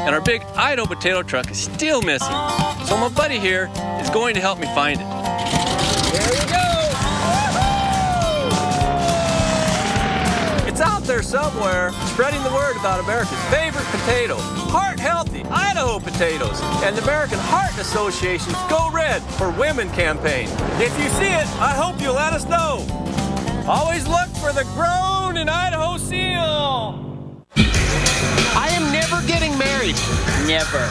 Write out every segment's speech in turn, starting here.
and our big Idaho potato truck is still missing. So my buddy here is going to help me find it. There we go! It's out there somewhere, spreading the word about America's favorite potato, heart-healthy Idaho potatoes, and the American Heart Association's Go Red for Women campaign. If you see it, I hope you'll let us know. Always look for the Grown in Idaho seal. I am never getting married. Never.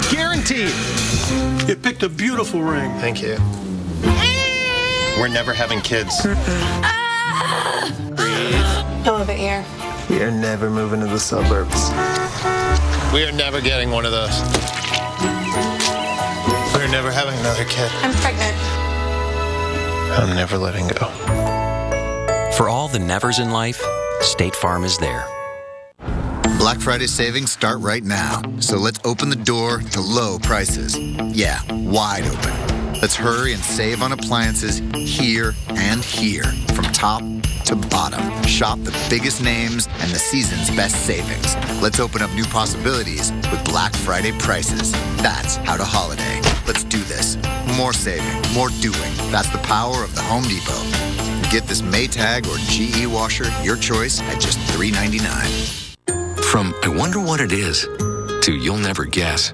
Guaranteed. You picked a beautiful ring. Thank you. We're never having kids. Breathe. A little bit here. We are never moving to the suburbs. We are never getting one of those. We're never having another kid. I'm pregnant. I'm never letting go. For all the nevers in life, State Farm is there. Black Friday savings start right now, so let's open the door to low prices. Yeah, wide open. Let's hurry and save on appliances here and here, from top to bottom. Shop the biggest names and the season's best savings. Let's open up new possibilities with Black Friday prices. That's how to holiday. Let's do this. More saving, more doing. That's the power of the Home Depot. Get this Maytag or GE washer, your choice, at just $3.99. From I wonder what it is to you'll never guess.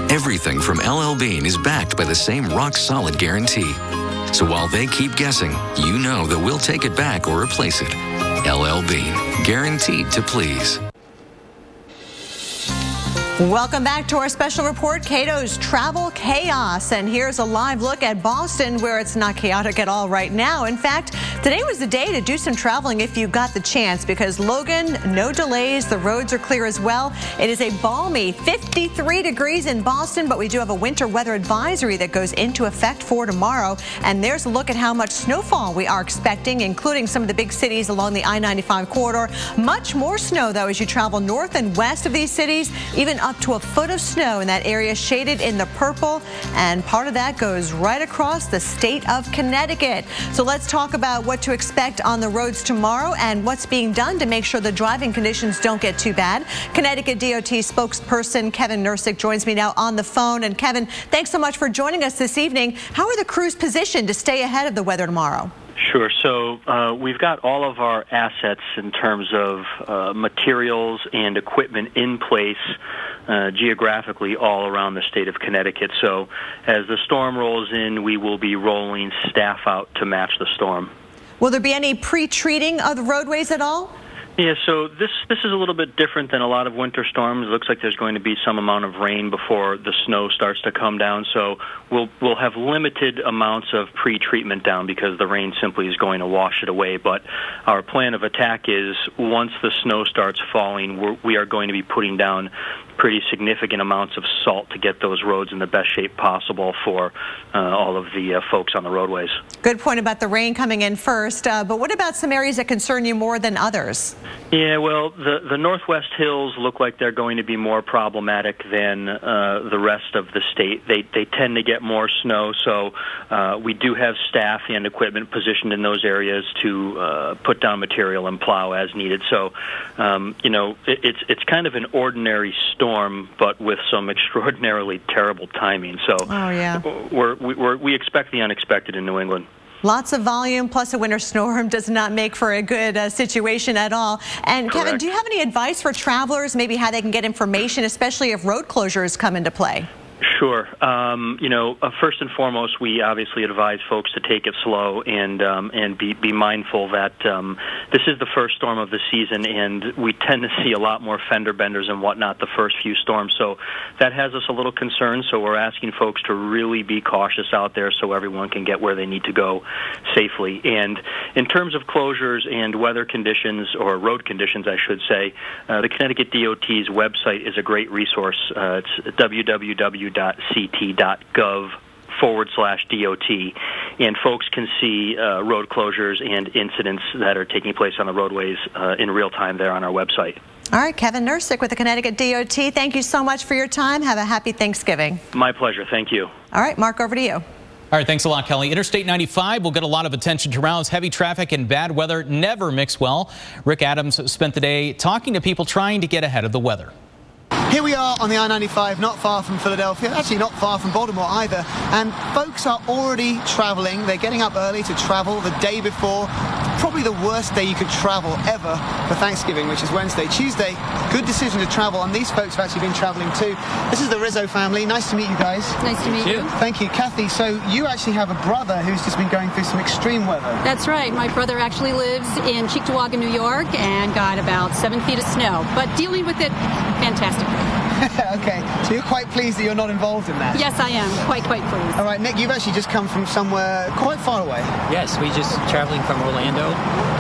Everything from LL Bean is backed by the same rock-solid guarantee. So while they keep guessing, you know that we'll take it back or replace it. LL Bean, guaranteed to please. Welcome back to our special report, Cato's Travel Chaos. And here's a live look at Boston, where it's not chaotic at all right now. In fact, today was the day to do some traveling if you got the chance, because Logan, no delays. The roads are clear as well. It is a balmy 53 degrees in Boston, but we do have a winter weather advisory that goes into effect for tomorrow. And there's a look at how much snowfall we are expecting, including some of the big cities along the I-95 corridor. Much more snow, though, as you travel north and west of these cities, even up to a foot of snow in that area shaded in the purple, and part of that goes right across the state of Connecticut. So let's talk about what to expect on the roads tomorrow and what's being done to make sure the driving conditions don't get too bad. Connecticut DOT spokesperson Kevin Nursik joins me now on the phone. And Kevin, thanks so much for joining us this evening. How are the crews positioned to stay ahead of the weather tomorrow? Sure. So we've got all of our assets in terms of materials and equipment in place geographically all around the state of Connecticut. So as the storm rolls in, we will be rolling staff out to match the storm. Will there be any pre-treating of the roadways at all? Yeah, so this is a little bit different than a lot of winter storms. It looks like there's going to be some amount of rain before the snow starts to come down. So we'll have limited amounts of pre-treatment down because the rain simply is going to wash it away. But our plan of attack is once the snow starts falling, we are going to be putting down pretty significant amounts of salt to get those roads in the best shape possible for all of the folks on the roadways. Good point about the rain coming in first, but what about some areas that concern you more than others? Yeah, well, the Northwest Hills look like they're going to be more problematic than the rest of the state. They tend to get more snow, so we do have staff and equipment positioned in those areas to put down material and plow as needed. So, you know, it's kind of an ordinary storm, but with some extraordinarily terrible timing. So, we expect the unexpected in New England. Lots of volume plus a winter storm does not make for a good situation at all. And Correct. Kevin, do you have any advice for travelers, maybe how they can get information, especially if road closures come into play? Sure. You know, first and foremost, we obviously advise folks to take it slow and be mindful that this is the first storm of the season, and we tend to see a lot more fender benders and whatnot the first few storms. So that has us a little concerned. So we're asking folks to really be cautious out there so everyone can get where they need to go safely. And in terms of closures and weather conditions, or road conditions, I should say, the Connecticut DOT's website is a great resource. It's www.ct.gov/DOT, and folks can see road closures and incidents that are taking place on the roadways in real time there on our website. All right, Kevin Nursik with the Connecticut DOT, thank you so much for your time. Have a happy Thanksgiving. My pleasure. Thank you. All right, Mark, over to you. All right, thanks a lot, Kelly. Interstate 95 will get a lot of attention tomorrow as heavy traffic and bad weather never mix well. Rick Adams spent the day talking to people trying to get ahead of the weather. Here we are on the I-95, not far from Philadelphia, actually not far from Baltimore either, and folks are already traveling. They're getting up early to travel the day before, probably the worst day you could travel ever for Thanksgiving, which is Wednesday. Tuesday, good decision to travel, and these folks have actually been traveling too. This is the Rizzo family. Nice to meet you guys. Nice to meet you. Thank you. Kathy, so you actually have a brother who's just been going through some extreme weather. That's right. My brother actually lives in Cheektowaga, New York, and got about 7 feet of snow, but dealing with it fantastically. Okay, so you're quite pleased that you're not involved in that? Yes, I am. Quite pleased. All right, Nick, you've actually just come from somewhere quite far away. Yes, we just traveling from Orlando,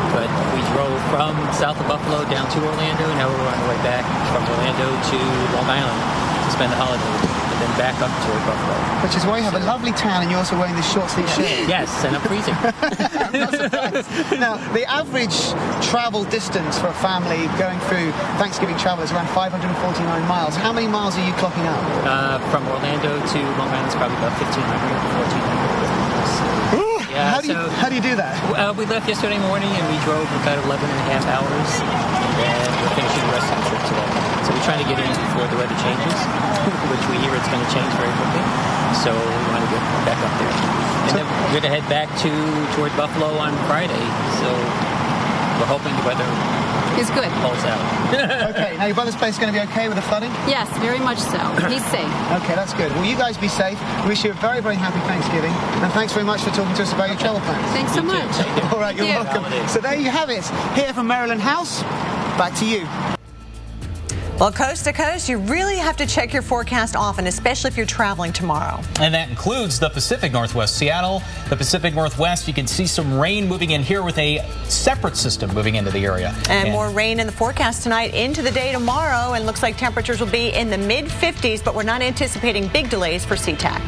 but we drove from south of Buffalo down to Orlando. Now we're on our way back from Orlando to Long Island to spend the holiday, and then back up toward Buffalo. Which is why you have a lovely tan and you're also wearing this short-sleeve shirt. Yes, and I'm freezing. I'm not surprised. Now, the average travel distance for a family going through Thanksgiving travel is around 549 miles. How many miles are you clocking up? From Orlando to Long Island is probably about 1,500, 1,400 miles. Yeah, how do you do that? We left yesterday morning and we drove about 11 and a half hours, and then we're finishing the rest of the trip today. So we're trying to get in before the weather changes, which we hear it's going to change very quickly. So we want to get back up there. And then we're going to head back toward Buffalo on Friday. So we're hoping the weather is good. Holds out. Okay, now your brother's place is going to be okay with the flooding? Yes, very much so. He's safe. Okay, that's good. Well, you guys be safe. We wish you a very, very happy Thanksgiving. And thanks very much for talking to us about your travel plans. Thanks so much. All right, you're welcome. So there you have it. Here from Maryland House, back to you. Well, coast to coast, you really have to check your forecast often, especially if you're traveling tomorrow. And that includes the Pacific Northwest. Seattle, the Pacific Northwest, you can see some rain moving in here with a separate system moving into the area. And more rain in the forecast tonight into the day tomorrow, and looks like temperatures will be in the mid-50s, but we're not anticipating big delays for SeaTac.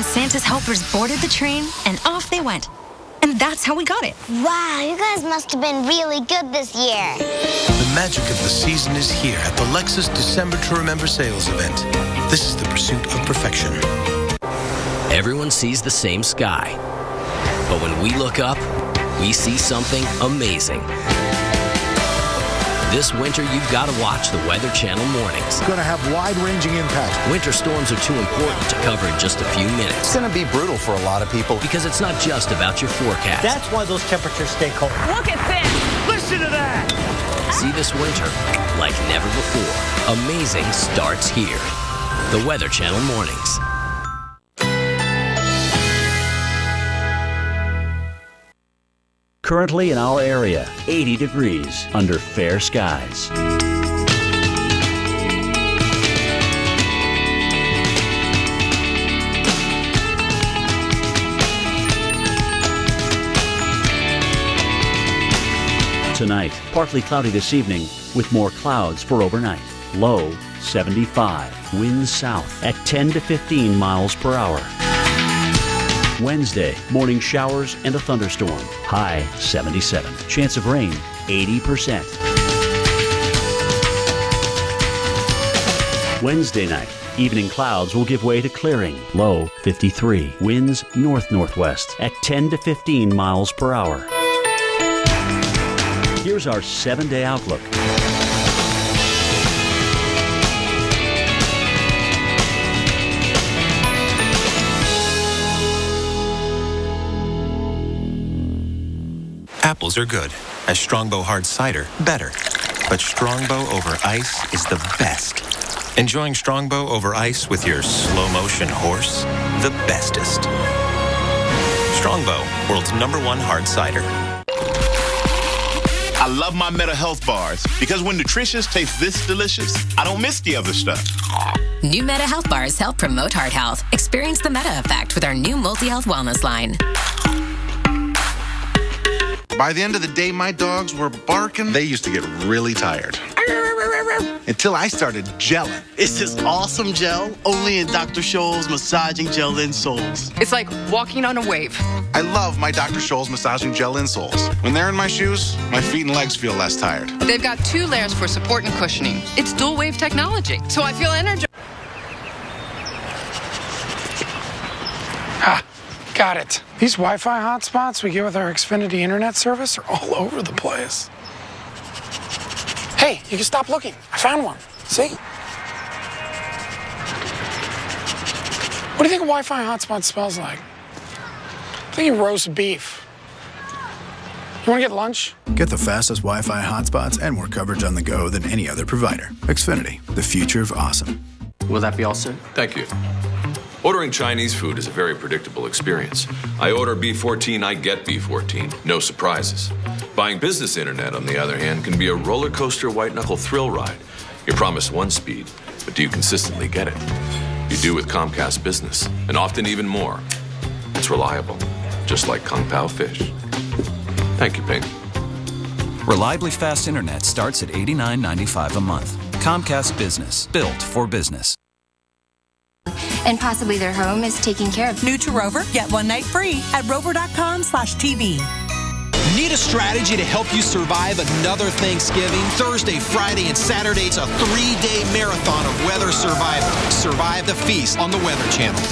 Santa's helpers boarded the train, and off they went. And that's how we got it. Wow, you guys must have been really good this year. The magic of the season is here at the Lexus December to Remember sales event. This is the pursuit of perfection. Everyone sees the same sky. But when we look up, we see something amazing. This winter, you've got to watch the Weather Channel mornings. It's going to have wide-ranging impacts. Winter storms are too important to cover in just a few minutes. It's going to be brutal for a lot of people. Because it's not just about your forecast. That's why those temperatures stay cold. Look at this! Listen to that! See this winter like never before. Amazing starts here. The Weather Channel mornings. Currently in our area, 80 degrees under fair skies. Tonight, partly cloudy this evening with more clouds for overnight. Low 75. Winds south at 10 to 15 miles per hour. Wednesday, morning showers and a thunderstorm. High 77. Chance of rain 80%. Wednesday night, evening clouds will give way to clearing. Low 53. Winds north-northwest at 10 to 15 miles per hour. Here's our 7-day outlook. Apples are good. A Strongbow hard cider, better. But Strongbow over ice is the best. Enjoying Strongbow over ice with your slow-motion horse, the bestest. Strongbow, world's #1 hard cider. I love my Meta Health Bars because when nutritious tastes this delicious, I don't miss the other stuff. New Meta Health Bars help promote heart health. Experience the Meta effect with our new multi-health wellness line. By the end of the day, my dogs were barking. They used to get really tired. until I started gelling. It's this awesome gel, only in Dr. Scholl's Massaging Gel Insoles. It's like walking on a wave. I love my Dr. Scholl's Massaging Gel Insoles. When they're in my shoes, my feet and legs feel less tired. They've got 2 layers for support and cushioning. It's dual wave technology, so I feel energized. Ah, got it. These Wi-Fi hotspots we get with our Xfinity internet service are all over the place. Hey, you can stop looking. I found one. See? What do you think a Wi-Fi hotspot smells like? I'm thinking roast beef. You want to get lunch? Get the fastest Wi-Fi hotspots and more coverage on the go than any other provider. Xfinity, the future of awesome. Will that be all, sir? Thank you. Ordering Chinese food is a very predictable experience. I order B14, I get B14. No surprises. Buying business internet, on the other hand, can be a roller coaster white-knuckle thrill ride. You're promised one speed, but do you consistently get it? You do with Comcast Business, and often even more. It's reliable, just like Kung Pao fish. Thank you, Ping. Reliably fast internet starts at $89.95 a month. Comcast Business, built for business. And possibly their home is taken care of. New to Rover, get 1 night free at rover.com/TV. Need a strategy to help you survive another Thanksgiving? Thursday, Friday, and Saturday, it's a 3-day marathon of weather survival. Survive the feast on the Weather Channel.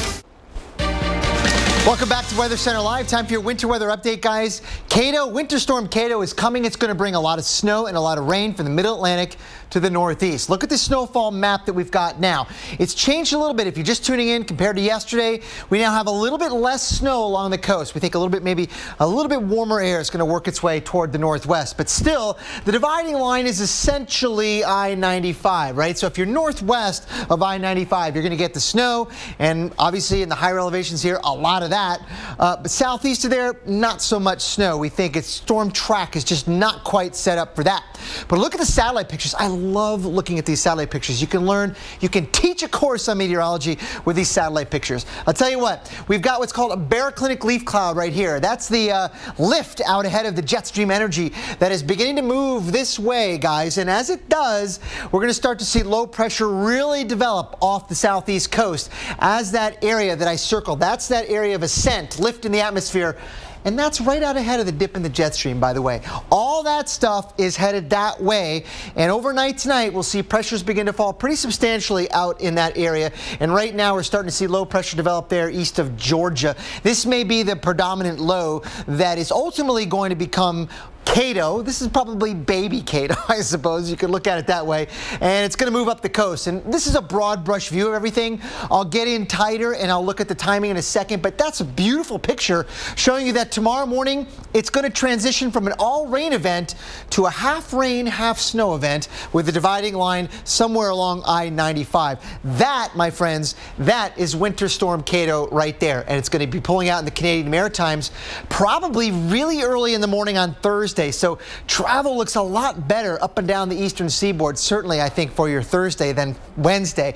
Welcome back to Weather Center Live. Time for your winter weather update, guys. Kato, Winter Storm Kato is coming. It's going to bring a lot of snow and a lot of rain from the Middle Atlantic to the Northeast. Look at the snowfall map that we've got now. It's changed a little bit. If you're just tuning in compared to yesterday, we now have a little bit less snow along the coast. We think a little bit, maybe a little bit warmer air is going to work its way toward the northwest. But still, the dividing line is essentially I-95, right? So if you're northwest of I-95, you're going to get the snow, and obviously in the higher elevations here, a lot of that. But southeast of there, not so much snow. We think its storm track is just not quite set up for that. But look at the satellite pictures. I love looking at these satellite pictures. You can learn, you can teach a course on meteorology with these satellite pictures. I'll tell you what, we've got what's called a baroclinic leaf cloud right here. That's the lift out ahead of the jet stream energy that is beginning to move this way, guys. And as it does, we're going to start to see low pressure really develop off the southeast coast as that area that I circled. That's that area of ascent, lift in the atmosphere. And that's right out ahead of the dip in the jet stream, by the way. All that stuff is headed that way. And overnight tonight, we'll see pressures begin to fall pretty substantially out in that area. And right now, we're starting to see low pressure develop there east of Georgia. This may be the predominant low that is ultimately going to become Kato. This is probably baby Kato, I suppose. You could look at it that way. And it's going to move up the coast. And this is a broad brush view of everything. I'll get in tighter and I'll look at the timing in a second. But that's a beautiful picture showing you that tomorrow morning it's going to transition from an all rain event to a half rain, half snow event with the dividing line somewhere along I-95. That, my friends, that is Winter Storm Kato right there. And it's going to be pulling out in the Canadian Maritimes probably really early in the morning on Thursday. So travel looks a lot better up and down the eastern seaboard, certainly, I think, for your Thursday than Wednesday.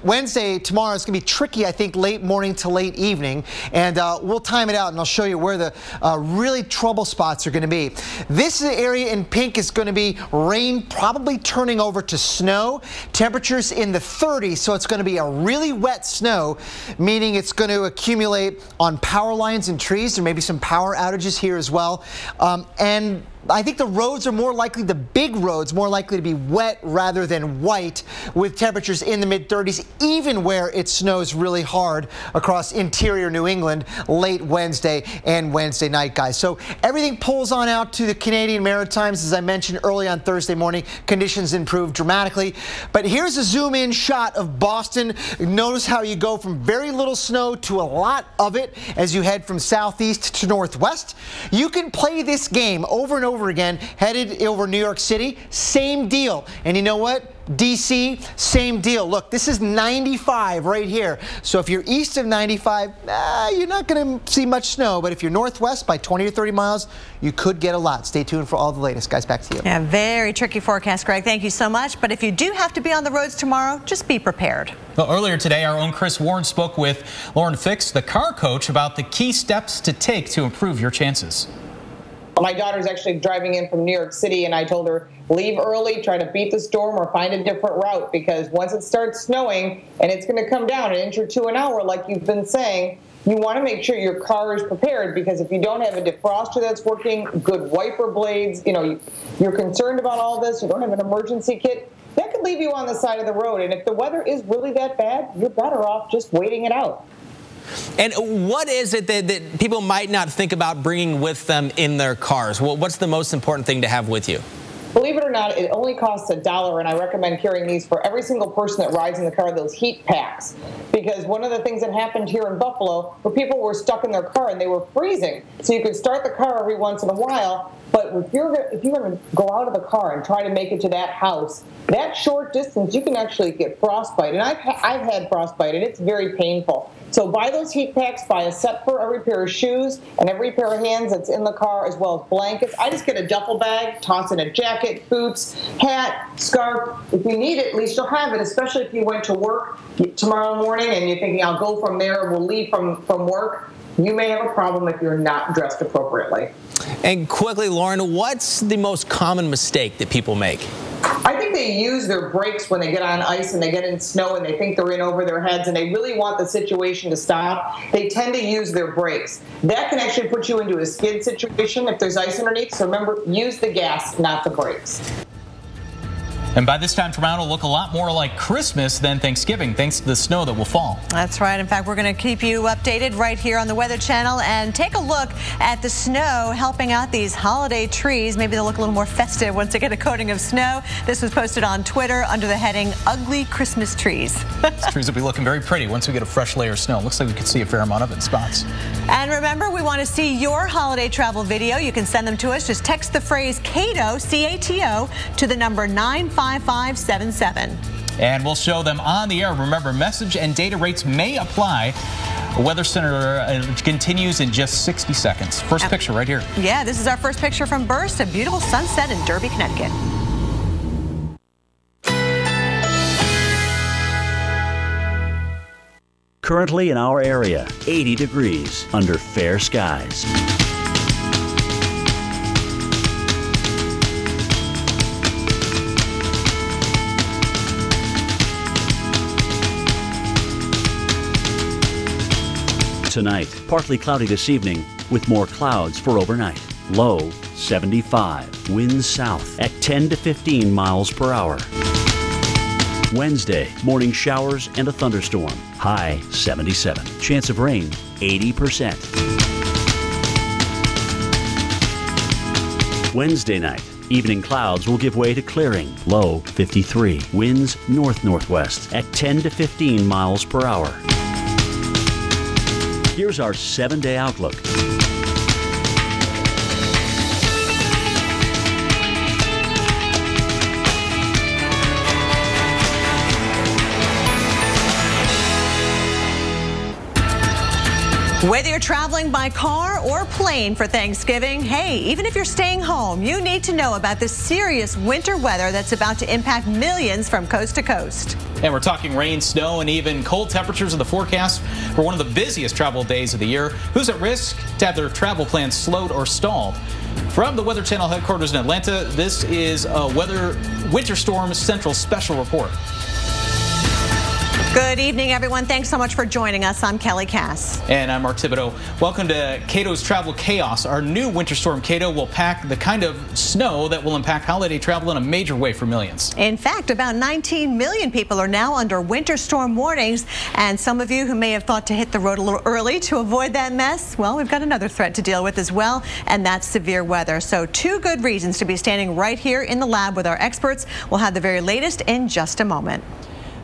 Wednesday, tomorrow, is going to be tricky, I think, late morning to late evening. And we'll time it out, and I'll show you where the really trouble spots are going to be. This area in pink is going to be rain probably turning over to snow. Temperatures in the 30s, so it's going to be a really wet snow, meaning it's going to accumulate on power lines and trees. There may be some power outages here as well. And I think the roads are more likely, the big roads, more likely to be wet rather than white, with temperatures in the mid-30s, even where it snows really hard across interior New England late Wednesday and Wednesday night, guys. So everything pulls on out to the Canadian Maritimes. As I mentioned early on Thursday morning, conditions improve dramatically. But here's a zoom-in shot of Boston. Notice how you go from very little snow to a lot of it as you head from southeast to northwest. You can play this game over and over again, headed over New York City, same deal. And you know what? DC, same deal. Look, this is 95 right here. So if you're east of 95, you're not going to see much snow. But if you're northwest by 20 or 30 miles, you could get a lot. Stay tuned for all the latest. Guys, back to you. Yeah, very tricky forecast, Greg. Thank you so much. But if you do have to be on the roads tomorrow, just be prepared. Well, earlier today, our own Chris Warren spoke with Lauren Fix, the car coach, about the key steps to take to improve your chances. My daughter's actually driving in from New York City, and I told her, leave early, try to beat the storm, or find a different route, because once it starts snowing and it's going to come down an inch or two an hour, like you've been saying, you want to make sure your car is prepared, because if you don't have a defroster that's working, good wiper blades, you're concerned about all this, you don't have an emergency kit, that could leave you on the side of the road. And if the weather is really that bad, you're better off just waiting it out. And what is it that people might not think about bringing with them in their cars? What's the most important thing to have with you? Believe it or not, it only costs $1, and I recommend carrying these for every single person that rides in the car, those heat packs. Because one of the things that happened here in Buffalo, where people were stuck in their car and they were freezing. So you could start the car every once in a while, but if you're going to go out of the car and try to make it to that house, that short distance, you can actually get frostbite. And I've had frostbite, and it's very painful. So buy those heat packs, buy a set for every pair of shoes and every pair of hands that's in the car, as well as blankets. I just get a duffel bag, toss in a jacket, boots, hat, scarf. If you need it, at least you'll have it, especially if you went to work tomorrow morning and you're thinking, I'll go from there, we'll leave from work. You may have a problem if you're not dressed appropriately. And quickly, Lauren, what's the most common mistake that people make? I think they use their brakes when they get on ice and they get in snow and they think they're in over their heads and they really want the situation to stop. They tend to use their brakes. That can actually put you into a skid situation if there's ice underneath. So remember, use the gas, not the brakes. And by this time tomorrow, it'll look a lot more like Christmas than Thanksgiving, thanks to the snow that will fall. That's right. In fact, we're going to keep you updated right here on the Weather Channel and take a look at the snow helping out these holiday trees. Maybe they'll look a little more festive once they get a coating of snow. This was posted on Twitter under the heading Ugly Christmas Trees. These trees will be looking very pretty once we get a fresh layer of snow. Looks like we could see a fair amount of it in spots. And remember, we want to see your holiday travel video. You can send them to us. Just text the phrase CATO, C-A-T-O, to the number 95577. And we'll show them on the air. Remember, message and data rates may apply. The Weather Center continues in just 60 seconds. First picture right here. Yeah, this is our first picture from Burst, a beautiful sunset in Derby, Connecticut. Currently in our area, 80 degrees under fair skies. Tonight, partly cloudy this evening with more clouds for overnight. Low 75, winds south at 10 to 15 miles per hour. Wednesday, morning showers and a thunderstorm. High 77. Chance of rain 80%. Wednesday night, evening clouds will give way to clearing. Low 53. Winds north-northwest at 10 to 15 miles per hour. Here's our 7-day outlook. Whether you're traveling by car or plane for Thanksgiving, hey, even if you're staying home, you need to know about the serious winter weather that's about to impact millions from coast to coast. And we're talking rain, snow, and even cold temperatures in the forecast for one of the busiest travel days of the year. Who's at risk to have their travel plans slowed or stalled? From the Weather Channel headquarters in Atlanta, this is a Winter Storm Central special report. Good evening, everyone. Thanks so much for joining us. I'm Kelly Cass. And I'm Mark Thibodeau. Welcome to Cato's Travel Chaos. Our new Winter Storm Cato will pack the kind of snow that will impact holiday travel in a major way for millions. In fact, about 19 million people are now under winter storm warnings. And some of you who may have thought to hit the road a little early to avoid that mess, well, we've got another threat to deal with as well, and that's severe weather. So 2 good reasons to be standing right here in the lab with our experts. We'll have the very latest in just a moment.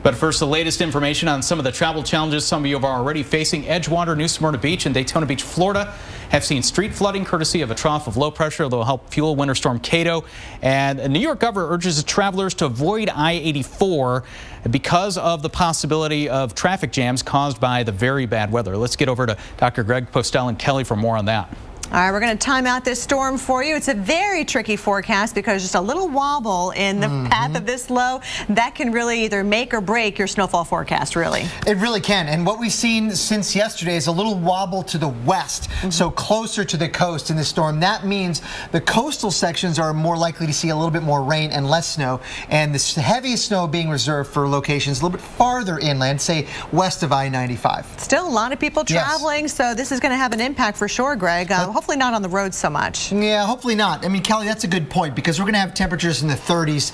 But first, the latest information on some of the travel challenges some of you are already facing. Edgewater, New Smyrna Beach, and Daytona Beach, Florida have seen street flooding courtesy of a trough of low pressure that will help fuel Winter Storm Cato. And the New York governor urges travelers to avoid I-84 because of the possibility of traffic jams caused by the very bad weather. Let's get over to Dr. Greg Postel and Kelly for more on that. All right, we're going to time out this storm for you. It's a very tricky forecast because just a little wobble in the path of this low, that can really either make or break your snowfall forecast, really. It really can. And what we've seen since yesterday is a little wobble to the west, so closer to the coast in the storm. That means the coastal sections are more likely to see a little bit more rain and less snow, and the heaviest snow being reserved for locations a little bit farther inland, say west of I-95. Still a lot of people traveling, so this is going to have an impact for sure, Greg. Hopefully not on the road so much. Yeah, hopefully not. I mean, Kelly, that's a good point because we're going to have temperatures in the 30s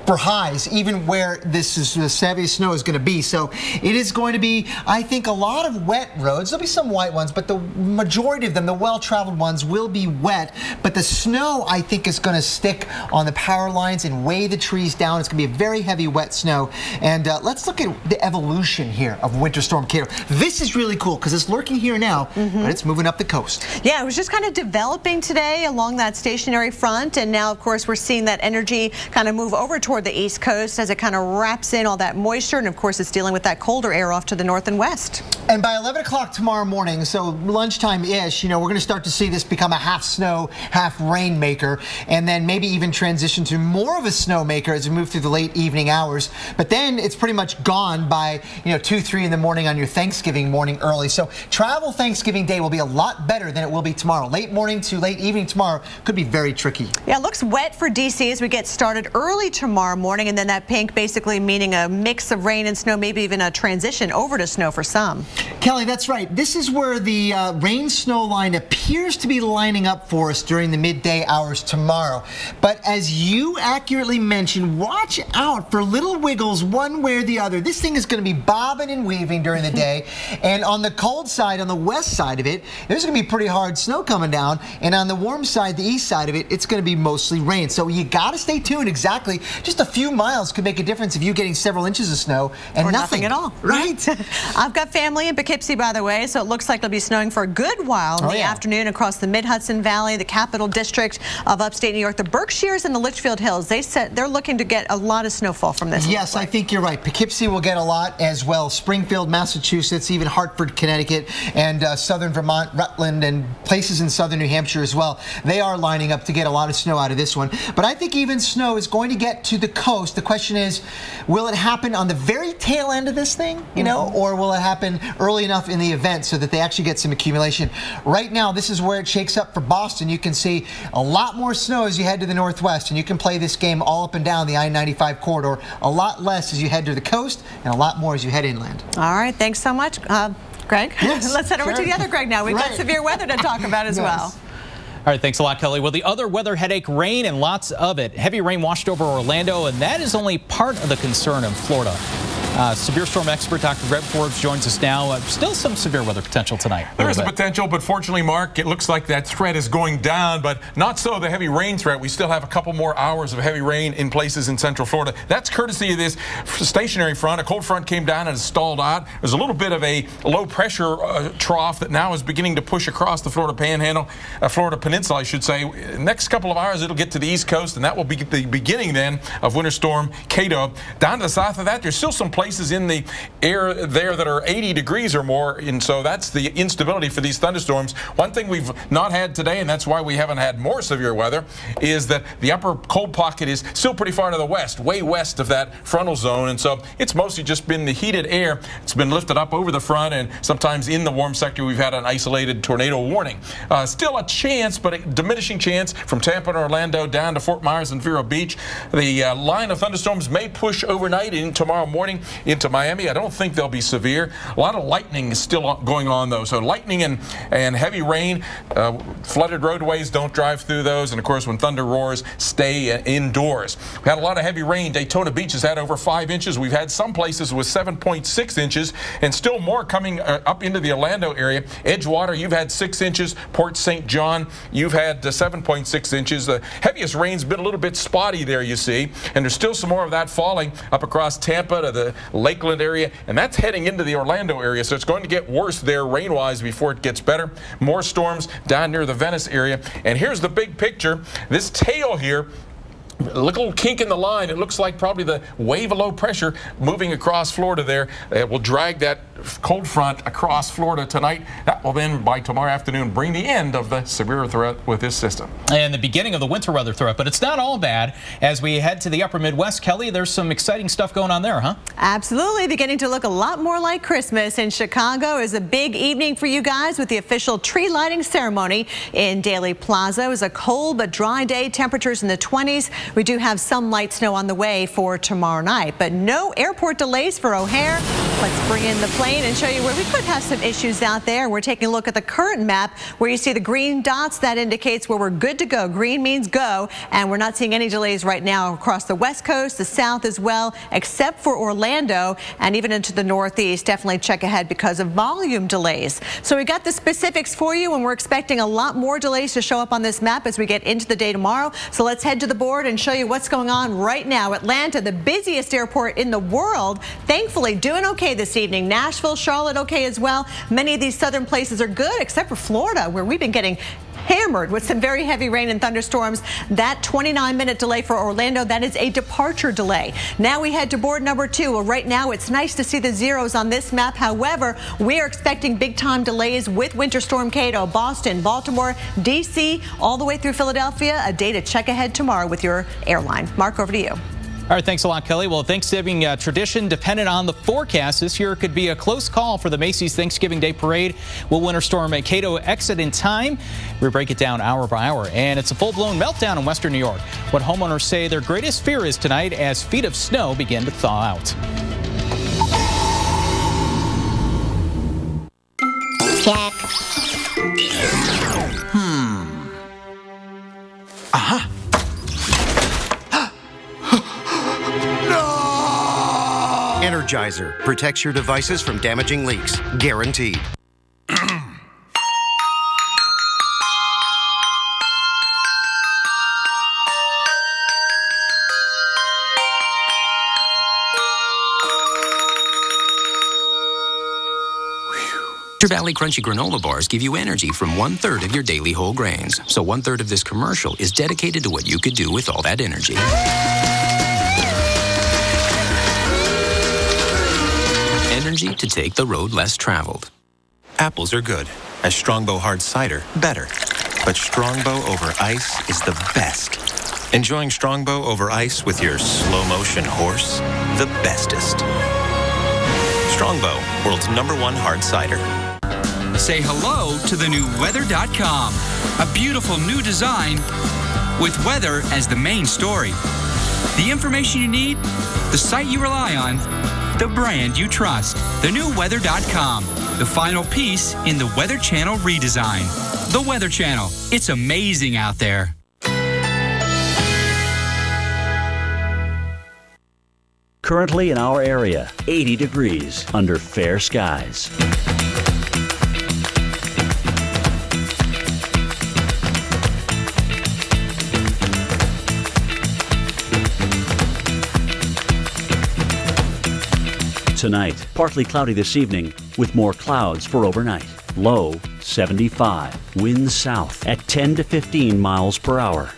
for highs, even where the heaviest snow is going to be. So it is going to be, I think, a lot of wet roads. There'll be some white ones, but the majority of them, the well-traveled ones, will be wet. But the snow, I think, is going to stick on the power lines and weigh the trees down. It's going to be a very heavy, wet snow. And let's look at the evolution here of Winter Storm Kato. This is really cool because it's lurking here now, but it's moving up the coast. Yeah, it was just kind of developing today along that stationary front, and now of course we're seeing that energy kind of move over toward the east coast as it kind of wraps in all that moisture, and of course it's dealing with that colder air off to the north and west. And by 11 o'clock tomorrow morning, so lunchtime-ish, you know, we're going to start to see this become a half snow, half rain maker, and then maybe even transition to more of a snow maker as we move through the late evening hours. But then it's pretty much gone by, 2, 3 in the morning on your Thanksgiving morning early. So travel Thanksgiving Day will be a lot better than it will be tomorrow. Late morning to late evening tomorrow could be very tricky. Yeah, it looks wet for D.C. as we get started early tomorrow morning, and then that pink basically meaning a mix of rain and snow, maybe even a transition over to snow for some. Kelly, that's right. This is where the rain-snow line appears to be lining up for us during the midday hours tomorrow. But as you accurately mentioned, watch out for little wiggles one way or the other. This thing is going to be bobbing and weaving during the day. And on the cold side, on the west side of it, there's going to be pretty hard snow coming down. And on the warm side, the east side of it, it's going to be mostly rain. So you got to stay tuned. Exactly. Just a few miles could make a difference if you getting several inches of snow and or nothing at all. Right. I've got family in Poughkeepsie, by the way, so it looks like it'll be snowing for a good while in the afternoon across the Mid-Hudson Valley, the Capital District of upstate New York, the Berkshires and the Litchfield Hills. They said they're looking to get a lot of snowfall from this. Yes, I think you're right. Poughkeepsie will get a lot as well. Springfield, Massachusetts, even Hartford, Connecticut, and southern Vermont, Rutland, and places in southern New Hampshire as well. They are lining up to get a lot of snow out of this one. But I think even snow is going to get to the coast. The question is, will it happen on the very tail end of this thing, or will it happen early enough in the event so that they actually get some accumulation? Right now, this is where it shakes up for Boston. You can see a lot more snow as you head to the northwest, and you can play this game all up and down the I-95 corridor. A lot less as you head to the coast, and a lot more as you head inland. All right, thanks so much, Greg. Yes, let's head over to the other Greg now. We've got severe weather to talk about as well. All right, thanks a lot, Kelly. Well, the other weather headache, rain, and lots of it. Heavy rain washed over Orlando, and that is only part of the concern in Florida. Severe storm expert Dr. Greg Forbes joins us now. Still some severe weather potential tonight. There is a potential, but fortunately, Mark, it looks like that threat is going down, but not so the heavy rain threat. We still have a couple more hours of heavy rain in places in central Florida. That's courtesy of this stationary front. A cold front came down and stalled out. There's a little bit of a low pressure trough that now is beginning to push across the Florida Panhandle, Florida Peninsula, I should say. Next couple of hours, it'll get to the east coast, and that will be the beginning then of Winter Storm Kato. Down to the south of that, there's still some places in the air there that are 80 degrees or more, and so that's the instability for these thunderstorms. One thing we've not had today, and that's why we haven't had more severe weather, is that the upper cold pocket is still pretty far to the west, way west of that frontal zone, and so it's mostly just been the heated air. It's been lifted up over the front, and sometimes in the warm sector we've had an isolated tornado warning. Still a chance, but a diminishing chance from Tampa and Orlando down to Fort Myers and Vero Beach. The line of thunderstorms may push overnight in tomorrow morning into Miami. I don't think they'll be severe. A lot of lightning is still going on, though. So lightning and heavy rain, flooded roadways, don't drive through those. And, of course, when thunder roars, stay indoors. We had a lot of heavy rain. Daytona Beach has had over 5 inches. We've had some places with 7.6 inches and still more coming up into the Orlando area. Edgewater, you've had 6 inches. Port St. John, you've had 7.6 inches. The heaviest rain's been a little bit spotty there, you see. And there's still some more of that falling up across Tampa to the Lakeland area, and that's heading into the Orlando area, so it's going to get worse there rain-wise before it gets better. More storms down near the Venice area, and here's the big picture. This tail here, look, a little kink in the line. It looks like probably the wave of low pressure moving across Florida there. It will drag that cold front across Florida tonight. That will then, by tomorrow afternoon, bring the end of the severe threat with this system. And the beginning of the winter weather threat, but it's not all bad. As we head to the upper Midwest, Kelly, there's some exciting stuff going on there, huh? Absolutely. Beginning to look a lot more like Christmas. In Chicago is a big evening for you guys with the official tree lighting ceremony in Daley Plaza. It was a cold but dry day, temperatures in the 20s. We do have some light snow on the way for tomorrow night, but no airport delays for O'Hare. Let's bring in the plane and show you where we could have some issues out there. We're taking a look at the current map where you see the green dots. That indicates where we're good to go. Green means go, and we're not seeing any delays right now across the West Coast, the South as well, except for Orlando and even into the Northeast. Definitely check ahead because of volume delays. So we got the specifics for you, and we're expecting a lot more delays to show up on this map as we get into the day tomorrow. So let's head to the board and show you what's going on right now. Atlanta, the busiest airport in the world, thankfully doing okay this evening. Nashville, Charlotte, okay as well. Many of these southern places are good, except for Florida, where we've been getting hammered with some very heavy rain and thunderstorms. That 29-minute delay for Orlando, that is a departure delay. Now we head to board number 2. Well, right now it's nice to see the zeros on this map. However, we are expecting big-time delays with Winter Storm Kato, Boston, Baltimore, D.C., all the way through Philadelphia. A day to check ahead tomorrow with your airline. Mark, over to you. All right, thanks a lot, Kelly. Well, Thanksgiving tradition dependent on the forecast. This year could be a close call for the Macy's Thanksgiving Day Parade. Will Winter Storm Kato exit in time? We break it down hour by hour, and it's a full-blown meltdown in western New York. What homeowners say their greatest fear is tonight as feet of snow begin to thaw out. Check. Aha. Energizer protects your devices from damaging leaks. Guaranteed. Nature Valley Crunchy Granola Bars give you energy from 1/3 of your daily whole grains. So 1/3 of this commercial is dedicated to what you could do with all that energy. Energy to take the road less traveled. Apples are good. A Strongbow hard cider, better. But Strongbow over ice is the best. Enjoying Strongbow over ice with your slow-motion horse, the bestest. Strongbow, world's #1 hard cider. Say hello to the new weather.com. A beautiful new design with weather as the main story. The information you need, the site you rely on, the brand you trust. The new weather.com, the final piece in the Weather Channel redesign. The Weather Channel, it's amazing out there. Currently in our area, 80 degrees under fair skies. Tonight, partly cloudy this evening with more clouds for overnight. Low 75. Winds south at 10 to 15 miles per hour.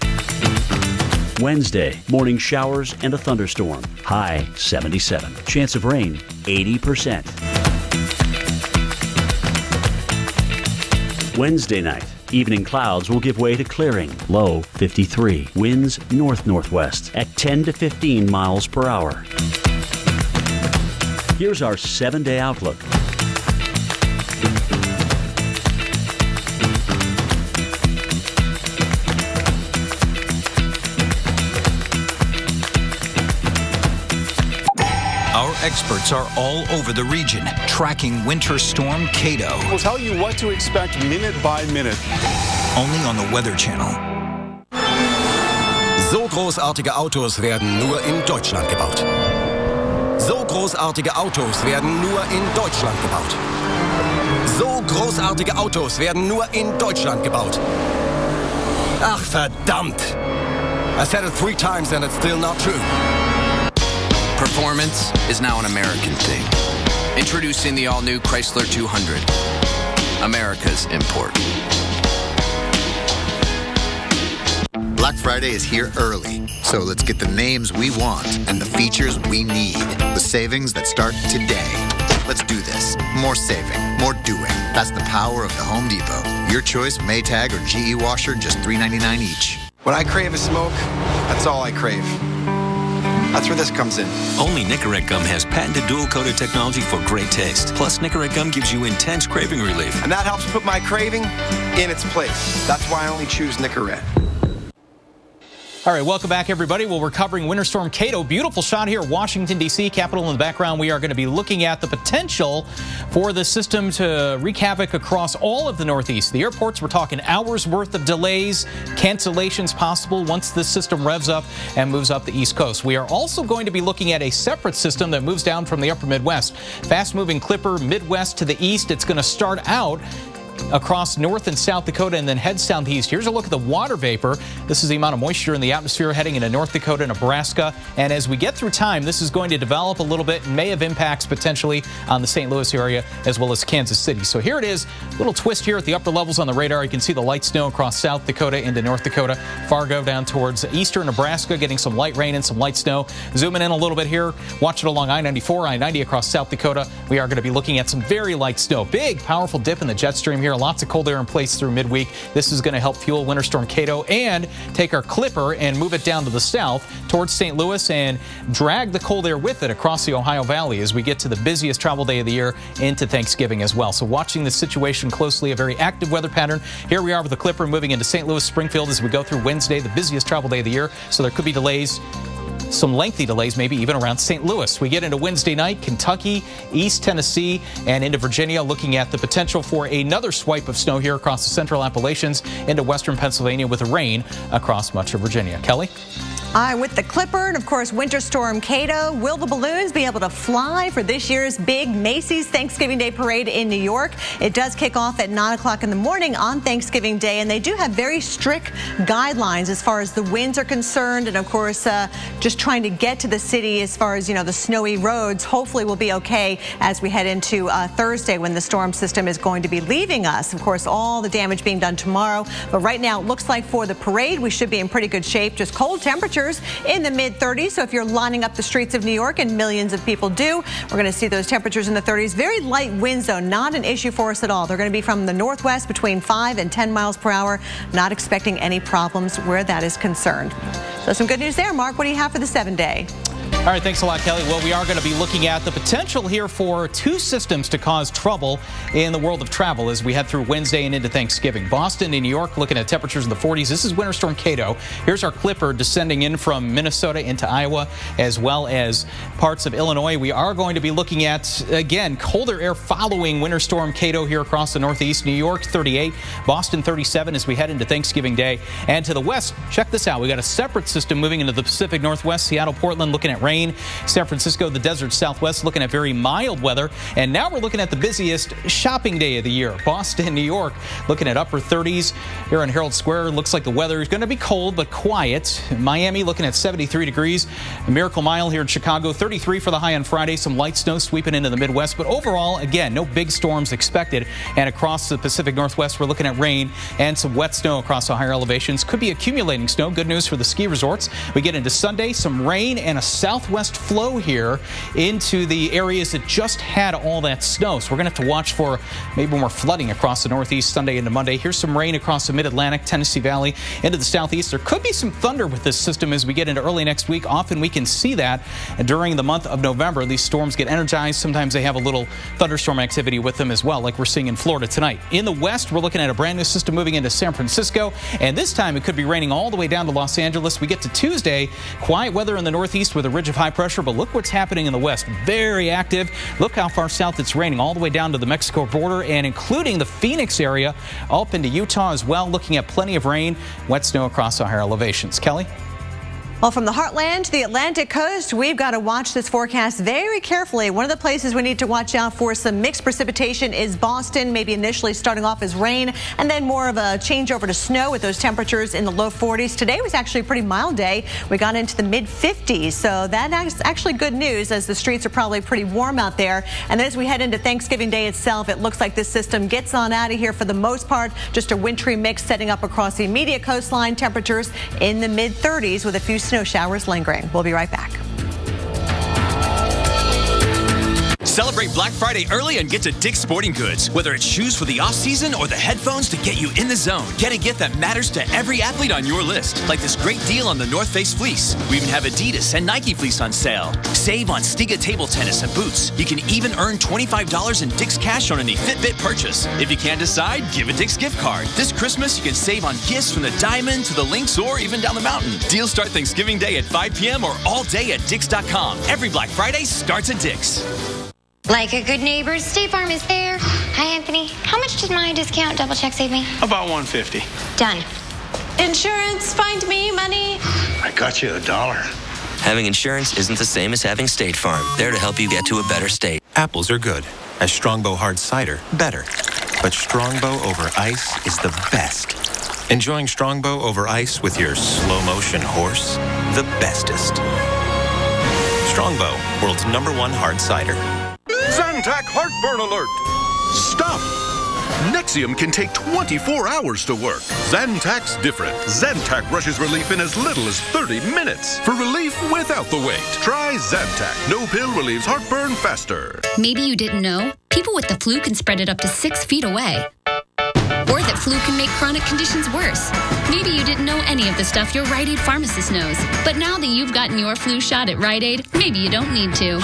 Wednesday, morning showers and a thunderstorm. High 77. Chance of rain 80%. Wednesday night, evening clouds will give way to clearing. Low 53. Winds north-northwest at 10 to 15 miles per hour. Here's our 7-day outlook. Our experts are all over the region, tracking Winter Storm Kato. We'll tell you what to expect minute by minute. Only on the Weather Channel. So großartige Autos werden nur in Deutschland gebaut. So großartige Autos werden nur in Deutschland gebaut. So großartige Autos werden nur in Deutschland gebaut. Ach, verdammt! I said it 3 times and it's still not true. Performance is now an American thing. Introducing the all-new Chrysler 200. America's import. Black Friday is here early, so let's get the names we want and the features we need. The savings that start today. let's do this. More saving, more doing. That's the power of the Home Depot. Your choice, Maytag or GE washer, just $3.99 each. When I crave a smoke, that's all I crave. That's where this comes in. Only Nicorette gum has patented dual-coated technology for great taste. Plus, Nicorette gum gives you intense craving relief. And that helps put my craving in its place. That's why I only choose Nicorette. All right, welcome back, everybody. Well, we're covering Winter Storm Kato. Beautiful shot here, Washington, D.C., Capitol in the background. We are going to be looking at the potential for the system to wreak havoc across all of the Northeast. The airports, we're talking hours worth of delays, cancellations possible once this system revs up and moves up the East Coast. We are also going to be looking at a separate system that moves down from the upper Midwest. Fast-moving Clipper, Midwest to the east. It's going to start out across North and South Dakota and then head southeast. Here's a look at the water vapor. This is the amount of moisture in the atmosphere heading into North Dakota, Nebraska. And as we get through time, this is going to develop a little bit and may have impacts potentially on the St. Louis area as well as Kansas City. So here it is, a little twist here at the upper levels on the radar. You can see the light snow across South Dakota into North Dakota. Fargo down towards eastern Nebraska, getting some light rain and some light snow. Zooming in a little bit here, watch it along I-94, I-90 across South Dakota. We are going to be looking at some very light snow. Big, powerful dip in the jet stream here. Lots of cold air in place through midweek. This is going to help fuel Winter Storm Kato and take our Clipper and move it down to the south towards St. Louis and drag the cold air with it across the Ohio Valley as we get to the busiest travel day of the year into Thanksgiving as well. So watching the situation closely, a very active weather pattern. Here we are with the Clipper moving into St. Louis, Springfield as we go through Wednesday, the busiest travel day of the year. So there could be delays. Some lengthy delays, maybe even around St. Louis. We get into Wednesday night, Kentucky, East Tennessee, and into Virginia, looking at the potential for another swipe of snow here across the central Appalachians into western Pennsylvania with rain across much of Virginia. Kelly? With the Clipper and, of course, Winter Storm Kato, will the balloons be able to fly for this year's big Macy's Thanksgiving Day Parade in New York? It does kick off at 9 o'clock in the morning on Thanksgiving Day, and they do have very strict guidelines as far as the winds are concerned, and, of course, just trying to get to the city as far as, you know, the snowy roads. Hopefully we'll be okay as we head into Thursday when the storm system is going to be leaving us. Of course, all the damage being done tomorrow, but right now it looks like for the parade we should be in pretty good shape. Just cold temperatures in the mid-30s. So if you're lining up the streets of New York, and millions of people do, we're going to see those temperatures in the 30s. Very light winds, though, not an issue for us at all. They're going to be from the northwest between 5 and 10 miles per hour. Not expecting any problems where that is concerned. So some good news there. Mark, what do you have for the 7-day? All right, thanks a lot, Kelly. Well, we are going to be looking at the potential here for two systems to cause trouble in the world of travel as we head through Wednesday and into Thanksgiving. Boston and New York looking at temperatures in the 40s. This is Winter Storm Kato. Here's our Clipper descending in from Minnesota into Iowa as well as parts of Illinois. We are going to be looking at, again, colder air following Winter Storm Kato here across the Northeast. New York, 38. Boston, 37 as we head into Thanksgiving Day. And to the west, check this out. We got a separate system moving into the Pacific Northwest. Seattle, Portland looking at rain. San Francisco, the desert Southwest, looking at very mild weather. And now we're looking at the busiest shopping day of the year. Boston, New York, looking at upper 30s. Here on Herald Square, looks like the weather is going to be cold but quiet. Miami looking at 73 degrees. Miracle Mile here in Chicago, 33 for the high on Friday. Some light snow sweeping into the Midwest. But overall, again, no big storms expected. And across the Pacific Northwest, we're looking at rain and some wet snow across the higher elevations. Could be accumulating snow. Good news for the ski resorts. We get into Sunday, some rain and a southwest flow here into the areas that just had all that snow. So we're going to have to watch for maybe more flooding across the Northeast Sunday into Monday. Here's some rain across the Mid-Atlantic, Tennessee Valley, into the Southeast. There could be some thunder with this system as we get into early next week. Often we can see that during the month of November. These storms get energized. Sometimes they have a little thunderstorm activity with them as well, like we're seeing in Florida tonight. In the west, we're looking at a brand new system moving into San Francisco, and this time it could be raining all the way down to Los Angeles. We get to Tuesday, quiet weather in the Northeast with a ridge of high pressure, but look what's happening in the west. Very active. Look how far south it's raining, all the way down to the Mexico border and including the Phoenix area up into Utah as well. Looking at plenty of rain, wet snow across our higher elevations. Kelly? Well, from the heartland to the Atlantic coast, we've got to watch this forecast very carefully. One of the places we need to watch out for some mixed precipitation is Boston, maybe initially starting off as rain and then more of a change over to snow with those temperatures in the low 40s. Today was actually a pretty mild day. We got into the mid 50s, so that's actually good news as the streets are probably pretty warm out there. And then as we head into Thanksgiving Day itself, it looks like this system gets on out of here for the most part. Just a wintry mix setting up across the immediate coastline. Temperatures in the mid 30s with a few snow showers lingering. We'll be right back. Celebrate Black Friday early and get to Dick's Sporting Goods. Whether it's shoes for the off-season or the headphones to get you in the zone, get a gift that matters to every athlete on your list. Like this great deal on the North Face fleece. We even have Adidas and Nike fleece on sale. Save on Stiga table tennis and boots. You can even earn $25 in Dick's cash on any Fitbit purchase. If you can't decide, give a Dick's gift card. This Christmas, you can save on gifts from the Diamond to the Lynx or even down the mountain. Deals start Thanksgiving Day at 5 p.m. or all day at Dicks.com. Every Black Friday starts at Dick's. Like a good neighbor, State Farm is there. Hi, Anthony. How much does my discount double check save me? About $150. Done. Insurance, find me money. I got you $1. Having insurance isn't the same as having State Farm. There to help you get to a better state. Apples are good. As Strongbow hard cider, better. But Strongbow over ice is the best. Enjoying Strongbow over ice with your slow motion horse, the bestest. Strongbow, world's #1 hard cider. Zantac heartburn alert! Stop! Nexium can take 24 hours to work. Zantac's different. Zantac rushes relief in as little as 30 minutes. For relief without the wait, try Zantac. No pill relieves heartburn faster. Maybe you didn't know, people with the flu can spread it up to 6 feet away. Or that flu can make chronic conditions worse. Maybe you didn't know any of the stuff your Rite Aid pharmacist knows. But now that you've gotten your flu shot at Rite Aid, maybe you don't need to.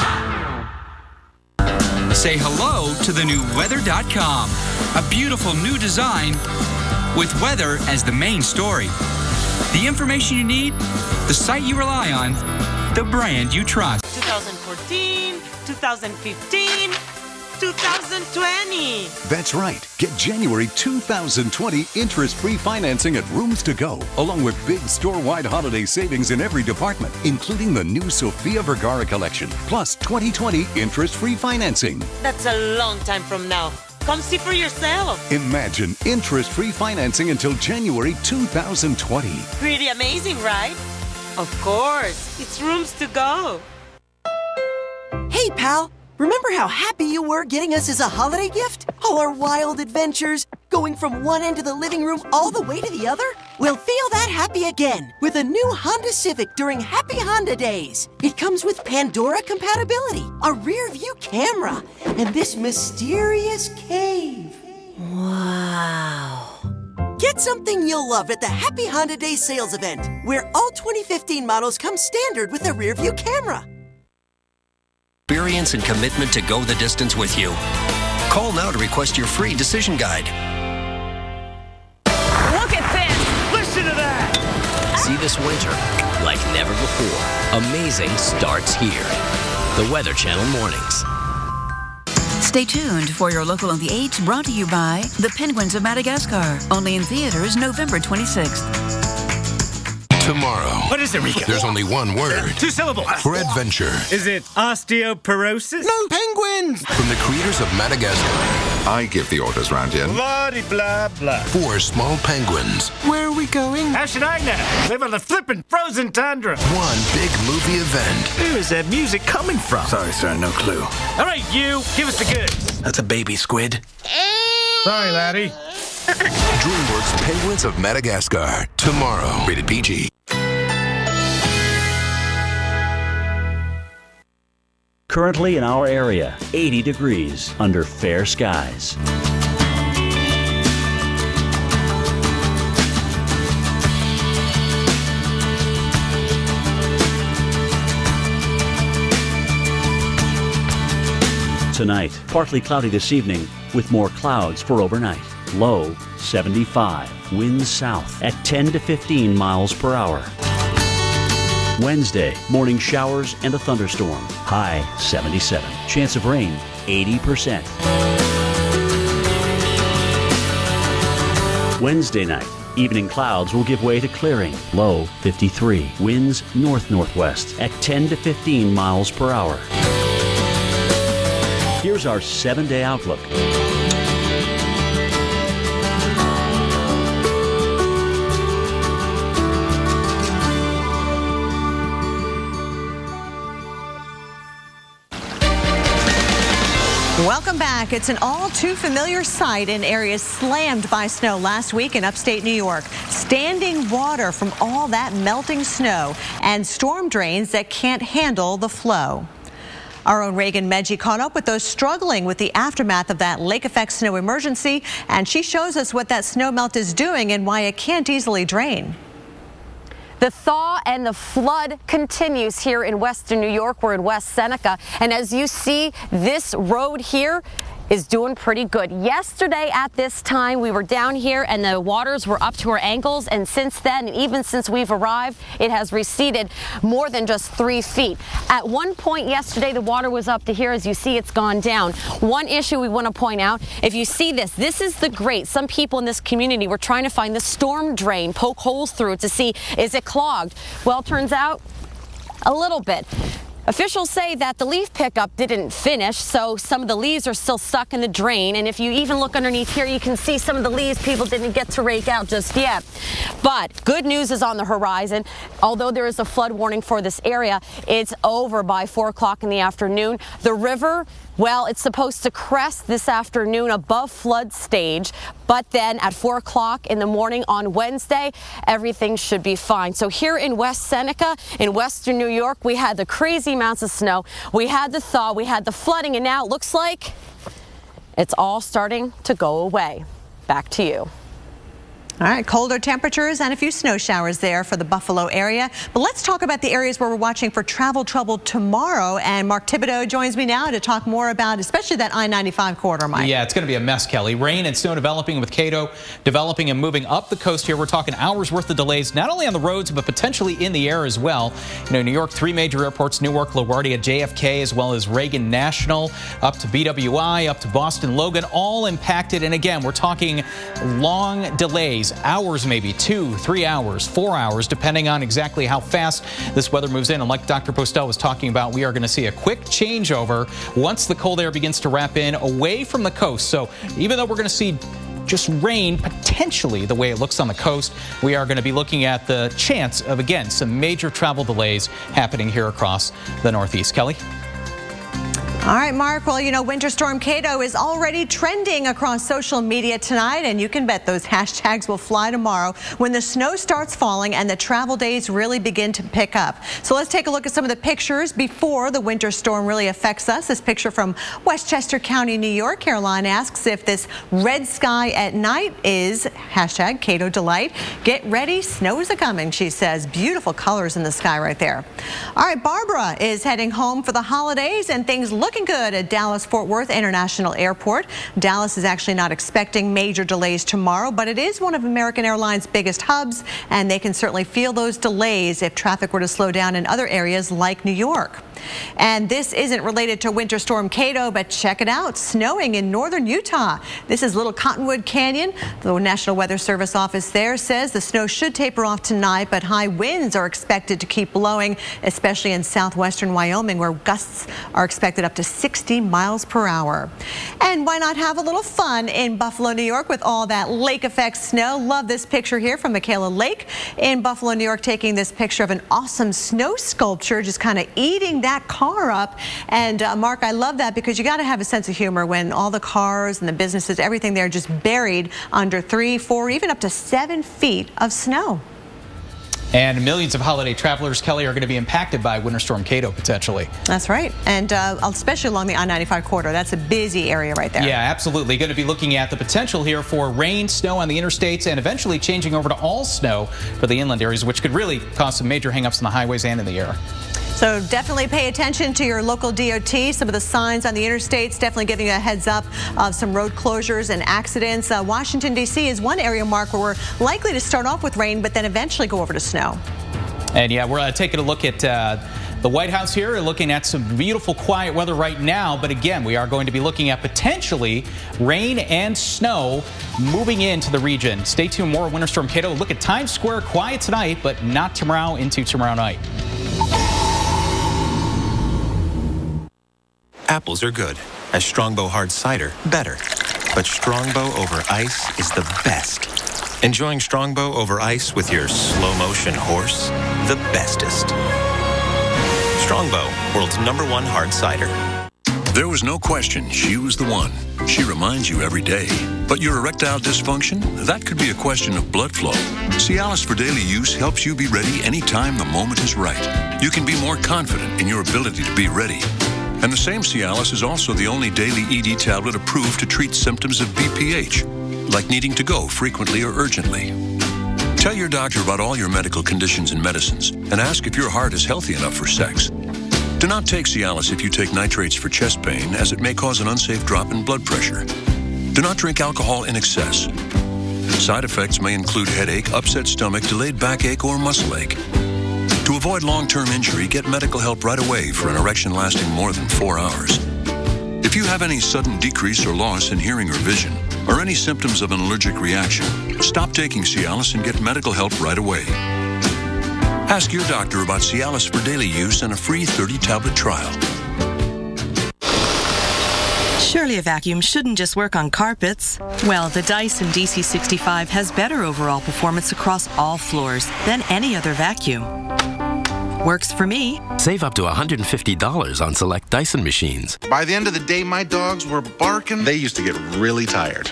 Say hello to the new weather.com. A beautiful new design with weather as the main story. The information you need, the site you rely on, the brand you trust. 2014, 2015, 2020. That's right. Get January 2020 interest-free financing at Rooms To Go, along with big store-wide holiday savings in every department, including the new Sofia Vergara collection, plus 2020 interest-free financing. That's a long time from now. Come see for yourself. Imagine interest-free financing until January 2020. Pretty amazing, right? Of course. It's Rooms To Go. Hey, pal. Remember how happy you were getting us as a holiday gift? All our wild adventures, going from one end of the living room all the way to the other? We'll feel that happy again with a new Honda Civic during Happy Honda Days. It comes with Pandora compatibility, a rear view camera, and this mysterious cave. Wow. Get something you'll love at the Happy Honda Days sales event, where all 2015 models come standard with a rear view camera. Experience and commitment to go the distance with you. Call now to request your free decision guide. Look at this! Listen to that! See this winter like never before. Amazing starts here. The Weather Channel Mornings. Stay tuned for your local on the 8s, brought to you by the Penguins of Madagascar. Only in theaters November 26th. Tomorrow. What is it, Rika? There's only one word. 2 syllables. For adventure. Is it osteoporosis? No, penguins! From the creators of Madagascar. I give the orders round here. Blah-de-blah-blah. 4 small penguins. Where are we going? How should I know? Live on the flippin' frozen tundra. One big movie event. Who is that music coming from? Sorry, sir, no clue. All right, you, give us the goods. That's a baby squid. Sorry, laddie. DreamWorks Penguins of Madagascar. Tomorrow. Rated PG. Currently in our area, 80 degrees under fair skies. Tonight, partly cloudy this evening with more clouds for overnight. Low 75, winds south at 10 to 15 miles per hour. Wednesday, morning showers and a thunderstorm. High 77. Chance of rain 80%. Wednesday night, evening clouds will give way to clearing. Low 53. Winds north-northwest at 10 to 15 miles per hour. Here's our 7-day outlook. Welcome back. It's an all too familiar sight in areas slammed by snow last week in upstate New York. Standing water from all that melting snow and storm drains that can't handle the flow. Our own Reagan Medji caught up with those struggling with the aftermath of that lake effect snow emergency, and she shows us what that snow melt is doing and why it can't easily drain. The thaw and the flood continues here in western New York. We're in West Seneca, and as you see, this road here is doing pretty good. Yesterday at this time, we were down here and the waters were up to our ankles, and since then, and even since we've arrived, it has receded more than just 3 feet. At one point yesterday, the water was up to here. As you see, it's gone down. One issue we want to point out, if you see this is the grate. Some people in this community were trying to find the storm drain, poke holes through it to see, is it clogged? Well, it turns out a little bit. Officials say that the leaf pickup didn't finish, so some of the leaves are still stuck in the drain. And if you even look underneath here, you can see some of the leaves people didn't get to rake out just yet. But good news is on the horizon. Although there is a flood warning for this area, it's over by 4 o'clock in the afternoon. The river, well, it's supposed to crest this afternoon above flood stage, but then at 4 o'clock in the morning on Wednesday, everything should be fine. So here in West Seneca, in western New York, we had the crazy amounts of snow, we had the thaw, we had the flooding, and now it looks like it's all starting to go away. Back to you. All right, colder temperatures and a few snow showers there for the Buffalo area. But let's talk about the areas where we're watching for travel trouble tomorrow. And Mark Thibodeau joins me now to talk more about especially that I-95 corridor, Mike. Yeah, it's going to be a mess, Kelly. Rain and snow developing with Cato developing and moving up the coast here. We're talking hours worth of delays, not only on the roads, but potentially in the air as well. You know, New York, 3 major airports, Newark, LaGuardia, JFK, as well as Reagan National, up to BWI, up to Boston Logan, all impacted. And again, we're talking long delays. Hours, maybe 2, 3 hours, 4 hours, depending on exactly how fast this weather moves in. And like Dr. Postel was talking about, we are going to see a quick changeover once the cold air begins to wrap in away from the coast. So even though we're going to see just rain potentially the way it looks on the coast, we are going to be looking at the chance of, again, some major travel delays happening here across the Northeast. Kelly? All right, Mark. Well, you know, Winter Storm Cato is already trending across social media tonight, and you can bet those hashtags will fly tomorrow when the snow starts falling and the travel days really begin to pick up. So let's take a look at some of the pictures before the winter storm really affects us. This picture from Westchester County, New York. Caroline asks if this red sky at night is hashtag Cato Delight. Get ready, snows are coming, she says. Beautiful colors in the sky right there. All right, Barbara is heading home for the holidays, and things look good at Dallas-Fort Worth International Airport. Dallas is actually not expecting major delays tomorrow, but it is one of American Airlines' biggest hubs, and they can certainly feel those delays if traffic were to slow down in other areas like New York. And this isn't related to Winter Storm Cato, but check it out, snowing in northern Utah. This is Little Cottonwood Canyon. The National Weather Service office there says the snow should taper off tonight, but high winds are expected to keep blowing, especially in southwestern Wyoming, where gusts are expected up to 60 miles per hour. And why not have a little fun in Buffalo, New York with all that lake effect snow? Love this picture here from Michaela Lake in Buffalo, New York, taking this picture of an awesome snow sculpture, just kind of eating that car up. And Mark, I love that because you got to have a sense of humor when all the cars and the businesses, everything there just buried under 3, 4, even up to 7 feet of snow. And millions of holiday travelers, Kelly, are going to be impacted by Winter Storm Cato potentially. That's right. And especially along the I-95 corridor. That's a busy area right there. Yeah, absolutely. Going to be looking at the potential here for rain, snow on the interstates, and eventually changing over to all snow for the inland areas, which could really cause some major hangups on the highways and in the air. So definitely pay attention to your local DOT. Some of the signs on the interstates definitely giving you a heads up of some road closures and accidents. Washington, D.C. is one area, Mark, where we're likely to start off with rain, but then eventually go over to snow. And yeah, we're taking a look at the White House here, looking at some beautiful quiet weather right now. But again, we are going to be looking at potentially rain and snow moving into the region. Stay tuned, more Winter Storm Cato. Look at Times Square, quiet tonight, but not tomorrow into tomorrow night. Apples are good, as Strongbow hard cider better. But Strongbow over ice is the best. Enjoying Strongbow over ice with your slow motion horse, the bestest. Strongbow, world's #1 hard cider. There was no question she was the one. She reminds you every day. But your erectile dysfunction? That could be a question of blood flow. Cialis for daily use helps you be ready anytime the moment is right. You can be more confident in your ability to be ready. And the same Cialis is also the only daily ED tablet approved to treat symptoms of BPH, like needing to go frequently or urgently. Tell your doctor about all your medical conditions and medicines, and ask if your heart is healthy enough for sex. Do not take Cialis if you take nitrates for chest pain, as it may cause an unsafe drop in blood pressure. Do not drink alcohol in excess. Side effects may include headache, upset stomach, delayed backache, or muscle ache. To avoid long-term injury, get medical help right away for an erection lasting more than 4 hours. If you have any sudden decrease or loss in hearing or vision, or any symptoms of an allergic reaction, stop taking Cialis and get medical help right away. Ask your doctor about Cialis for daily use and a free 30-tablet trial. Surely a vacuum shouldn't just work on carpets. Well, the Dyson DC65 has better overall performance across all floors than any other vacuum. Works for me. Save up to $150 on select Dyson machines. By the end of the day, my dogs were barking. They used to get really tired.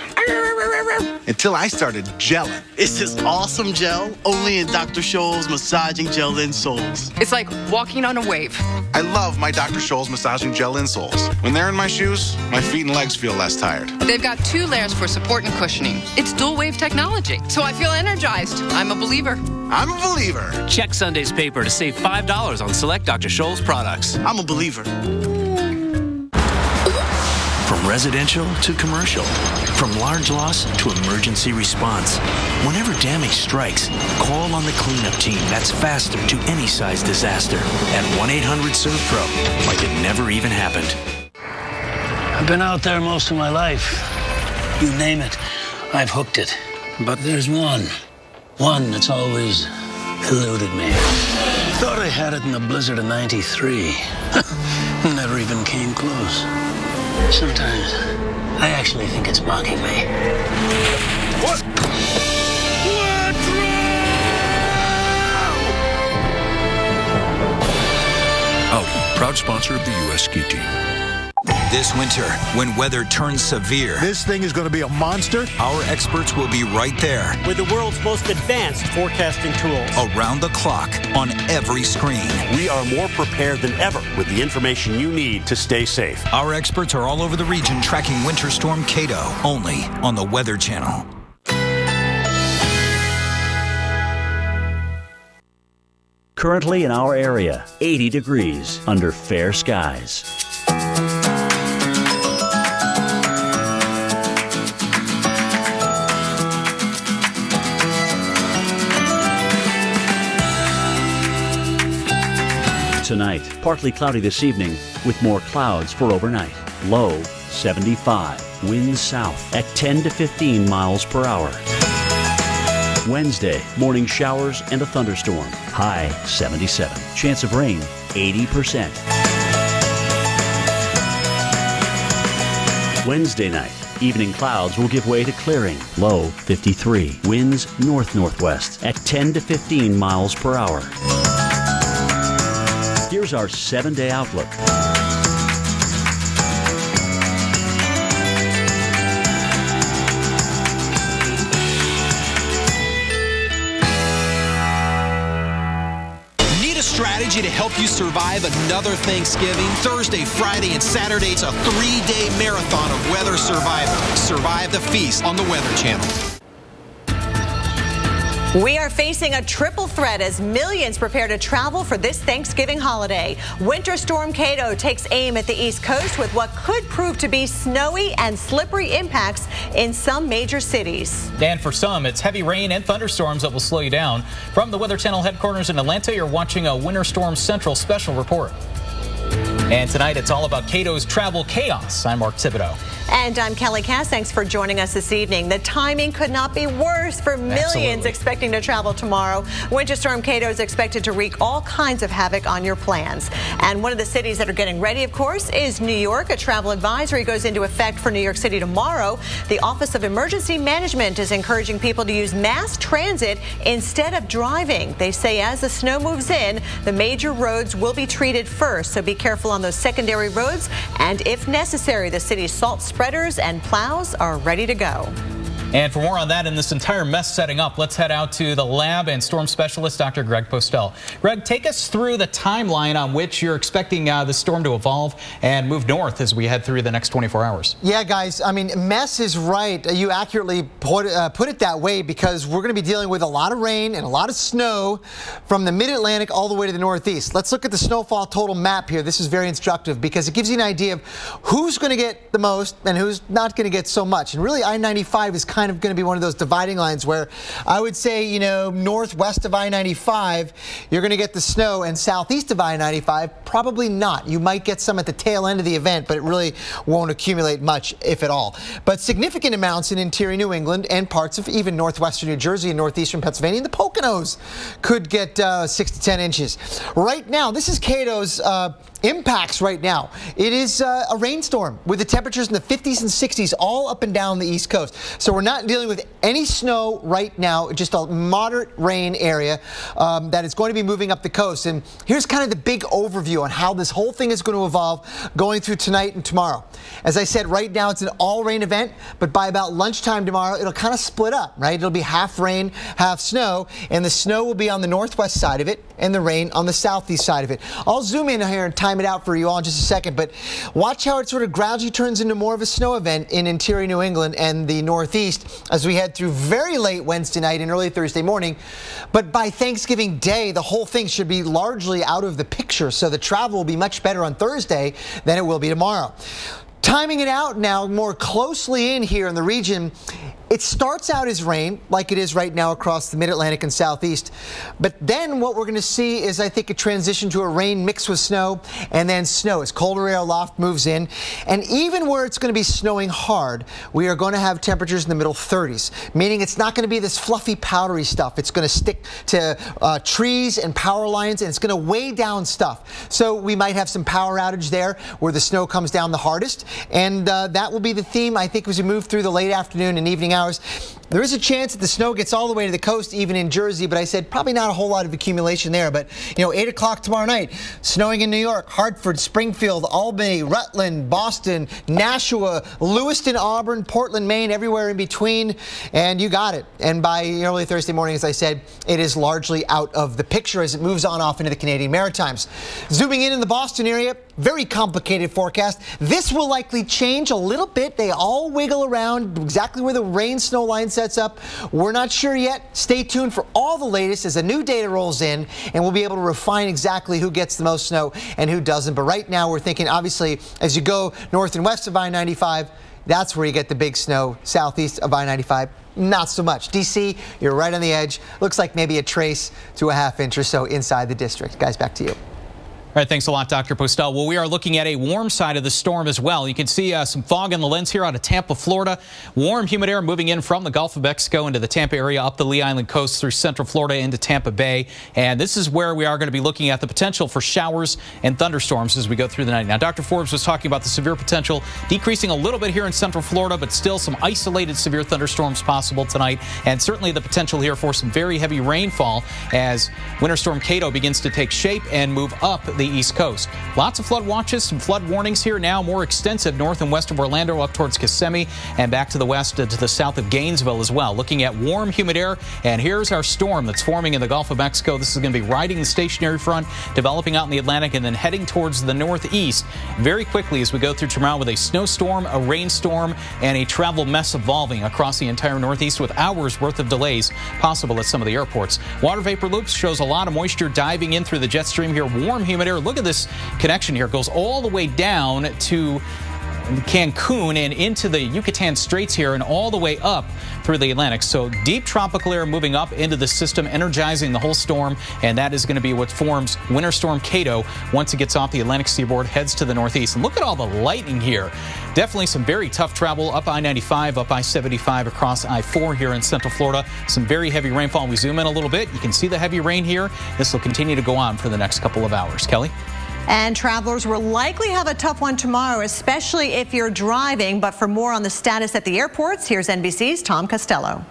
Until I started gelling. It's this awesome gel, only in Dr. Scholl's Massaging Gel Insoles. It's like walking on a wave. I love my Dr. Scholl's Massaging Gel Insoles. When they're in my shoes, my feet and legs feel less tired. They've got 2 layers for support and cushioning. It's dual wave technology, so I feel energized. I'm a believer. I'm a believer. Check Sunday's paper to save $5 on select Dr. Scholl's products. I'm a believer. From residential to commercial, from large loss to emergency response. Whenever damage strikes, call on the cleanup team that's faster to any size disaster at 1-800-SERVPRO, like it never even happened. I've been out there most of my life. You name it, I've hooked it. But there's one that's always eluded me. Thought I had it in the blizzard of '93. Never even came close. Sometimes I actually think it's mocking me. What? Audi, proud sponsor of the U.S. ski team. This winter, when weather turns severe, this thing is going to be a monster. Our experts will be right there. With the world's most advanced forecasting tools. Around the clock, on every screen. We are more prepared than ever with the information you need to stay safe. Our experts are all over the region tracking Winter Storm Kato, only on the Weather Channel. Currently in our area, 80 degrees under fair skies. Tonight, partly cloudy this evening with more clouds for overnight. Low 75, winds south at 10 to 15 miles per hour. Wednesday, morning showers and a thunderstorm. High 77, chance of rain 80%. Wednesday night, evening clouds will give way to clearing. Low 53, winds north-northwest at 10 to 15 miles per hour. Here's our 7-day outlook. Need a strategy to help you survive another Thanksgiving? Thursday, Friday, and Saturday, it's a 3-day marathon of Weather Survivor. Survive the feast on the Weather Channel. We are facing a triple threat as millions prepare to travel for this Thanksgiving holiday. Winter Storm Kato takes aim at the East Coast with what could prove to be snowy and slippery impacts in some major cities. And for some, it's heavy rain and thunderstorms that will slow you down. From the Weather Channel headquarters in Atlanta, you're watching a Winter Storm Central special report. And tonight, it's all about Kato's travel chaos. I'm Mark Thibodeau. And I'm Kelly Cass. Thanks for joining us this evening. The timing could not be worse for millions expecting to travel tomorrow. Winter Storm Kato is expected to wreak all kinds of havoc on your plans. And one of the cities that are getting ready, of course, is New York. A travel advisory goes into effect for New York City tomorrow. The Office of Emergency Management is encouraging people to use mass transit instead of driving. They say as the snow moves in, the major roads will be treated first. So be careful on those secondary roads. And if necessary, the city's salt spreaders and plows are ready to go. And for more on that and this entire mess setting up, let's head out to the lab and storm specialist, Dr. Greg Postel. Greg, take us through the timeline on which you're expecting the storm to evolve and move north as we head through the next 24 hours. Yeah, guys, I mean, mess is right. You accurately put it that way, because we're going to be dealing with a lot of rain and a lot of snow from the mid-Atlantic all the way to the northeast. Let's look at the snowfall total map here. This is very instructive because it gives you an idea of who's going to get the most and who's not going to get so much. And really, I-95 is kind of going to be one of those dividing lines where I would say, you know, northwest of I-95, you're going to get the snow, and southeast of I-95, probably not. You might get some at the tail end of the event, but it really won't accumulate much, if at all. But significant amounts in interior New England and parts of even northwestern New Jersey and northeastern Pennsylvania and the Poconos could get 6 to 10 inches. Right now, this is Cato's impacts right now. It is a rainstorm with the temperatures in the 50s and 60s all up and down the East Coast. So we're not dealing with any snow right now, just a moderate rain area that is going to be moving up the coast. And here's kind of the big overview on how this whole thing is going to evolve going through tonight and tomorrow. As I said, right now it's an all rain event, but by about lunchtime tomorrow, it'll kind of split up, right? It'll be half rain, half snow, and the snow will be on the northwest side of it and the rain on the southeast side of it. I'll zoom in here and time it out for you all in just a second, but watch how it sort of gradually turns into more of a snow event in interior New England and the northeast as we head through very late Wednesday night and early Thursday morning. But by Thanksgiving Day, the whole thing should be largely out of the picture, so the travel will be much better on Thursday than it will be tomorrow. Timing it out now more closely in here in the region, it starts out as rain, like it is right now across the mid-Atlantic and southeast. But then what we're going to see is, I think, a transition to a rain mixed with snow, and then snow as colder air aloft moves in. And even where it's going to be snowing hard, we are going to have temperatures in the middle 30s, meaning it's not going to be this fluffy, powdery stuff. It's going to stick to trees and power lines, and it's going to weigh down stuff. So we might have some power outage there where the snow comes down the hardest. And that will be the theme, I think, as we move through the late afternoon and evening hours. There is a chance that the snow gets all the way to the coast, even in Jersey, but I said probably not a whole lot of accumulation there. But, you know, 8 o'clock tomorrow night, snowing in New York, Hartford, Springfield, Albany, Rutland, Boston, Nashua, Lewiston, Auburn, Portland, Maine, everywhere in between, and you got it. And by early Thursday morning, as I said, it is largely out of the picture as it moves on off into the Canadian Maritimes. Zooming in the Boston area, very complicated forecast. This will likely change a little bit. They all wiggle around exactly where the rain-snow line sets up. We're not sure yet. Stay tuned for all the latest as the new data rolls in, and we'll be able to refine exactly who gets the most snow and who doesn't. But right now, we're thinking, obviously, as you go north and west of I-95, that's where you get the big snow. Southeast of I-95, not so much. D.C., you're right on the edge. Looks like maybe a trace to a half inch or so inside the district. Guys, back to you. All right, thanks a lot, Dr. Postel. Well, we are looking at a warm side of the storm as well. You can see some fog in the lens here out of Tampa, Florida. Warm, humid air moving in from the Gulf of Mexico into the Tampa area, up the Lee Island coast through central Florida into Tampa Bay. And this is where we are going to be looking at the potential for showers and thunderstorms as we go through the night. Now, Dr. Forbes was talking about the severe potential decreasing a little bit here in central Florida, but still some isolated severe thunderstorms possible tonight. And certainly the potential here for some very heavy rainfall as Winter Storm Cato begins to take shape and move up the East Coast. Lots of flood watches, some flood warnings here now, more extensive north and west of Orlando up towards Kissimmee and back to the west to the south of Gainesville as well. Looking at warm, humid air, and here's our storm that's forming in the Gulf of Mexico. This is going to be riding the stationary front, developing out in the Atlantic, and then heading towards the northeast very quickly as we go through tomorrow with a snowstorm, a rainstorm, and a travel mess evolving across the entire northeast with hours worth of delays possible at some of the airports. Water vapor loops shows a lot of moisture diving in through the jet stream here. Warm, humid air. Look at this connection here. It goes all the way down to Cancun and into the Yucatan Straits here and all the way up through the Atlantic. So deep tropical air moving up into the system, energizing the whole storm, and that is going to be what forms Winter Storm Cato once it gets off the Atlantic seaboard, heads to the northeast. And look at all the lightning here. Definitely some very tough travel up I-95, up I-75, across I-4 here in central Florida. Some very heavy rainfall. We zoom in a little bit. You can see the heavy rain here. This will continue to go on for the next couple of hours. Kelly? And travelers will likely have a tough one tomorrow, especially if you're driving. But for more on the status at the airports, here's NBC's Tom Costello.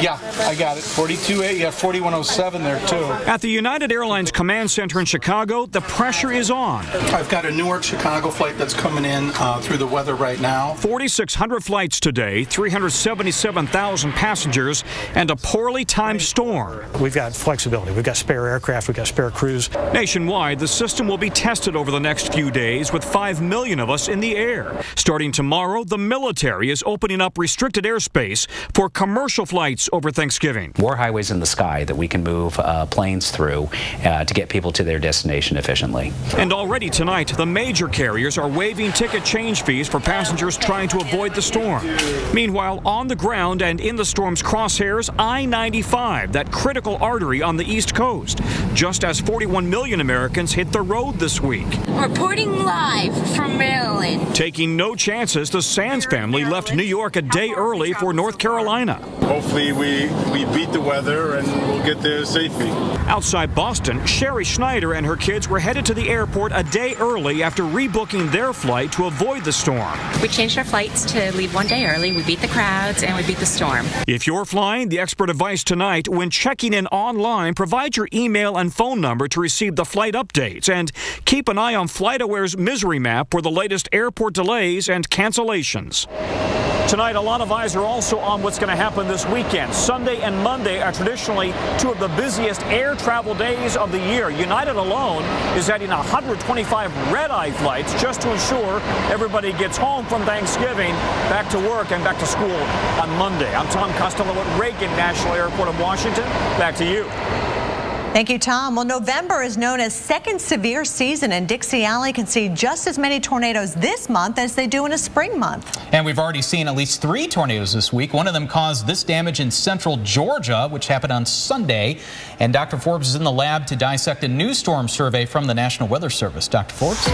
Yeah, I got it. 42A, yeah, 4107 there, too. At the United Airlines Command Center in Chicago, the pressure is on. I've got a Newark-Chicago flight that's coming in through the weather right now. 4,600 flights today, 377,000 passengers, and a poorly timed storm. We've got flexibility. We've got spare aircraft. We've got spare crews. Nationwide, the system will be tested over the next few days with 5 million of us in the air. Starting tomorrow, the military is opening up restricted airspace for commercial flights over Thanksgiving. More highways in the sky that we can move planes through to get people to their destination efficiently. And already tonight, the major carriers are waiving ticket change fees for passengers trying to avoid the storm. Meanwhile, on the ground and in the storm's crosshairs, I-95, that critical artery on the East Coast, just as 41 million Americans hit the road this week. Reporting live from Maryland. Taking no chances, the Sands family left New York a day early for North Carolina. Hopefully we beat the weather and we'll get there safely. Outside Boston, Sherry Schneider and her kids were headed to the airport a day early after rebooking their flight to avoid the storm. We changed our flights to leave one day early. We beat the crowds and we beat the storm. If you're flying, the expert advice tonight: when checking in online, provide your email and phone number to receive the flight updates, and keep an eye on FlightAware's Misery Map for the latest airport delays and cancellations. Tonight, a lot of eyes are also on what's going to happen this weekend. Sunday and Monday are traditionally two of the busiest air travel days of the year. United alone is adding 125 red-eye flights just to ensure everybody gets home from Thanksgiving, back to work, and back to school on Monday. I'm Tom Costello at Reagan National Airport in Washington. Back to you. Thank you, Tom. Well, November is known as second severe season, and Dixie Alley can see just as many tornadoes this month as they do in a spring month. And we've already seen at least 3 tornadoes this week. One of them caused this damage in central Georgia, which happened on Sunday. And Dr. Forbes is in the lab to dissect a new storm survey from the National Weather Service. Dr. Forbes?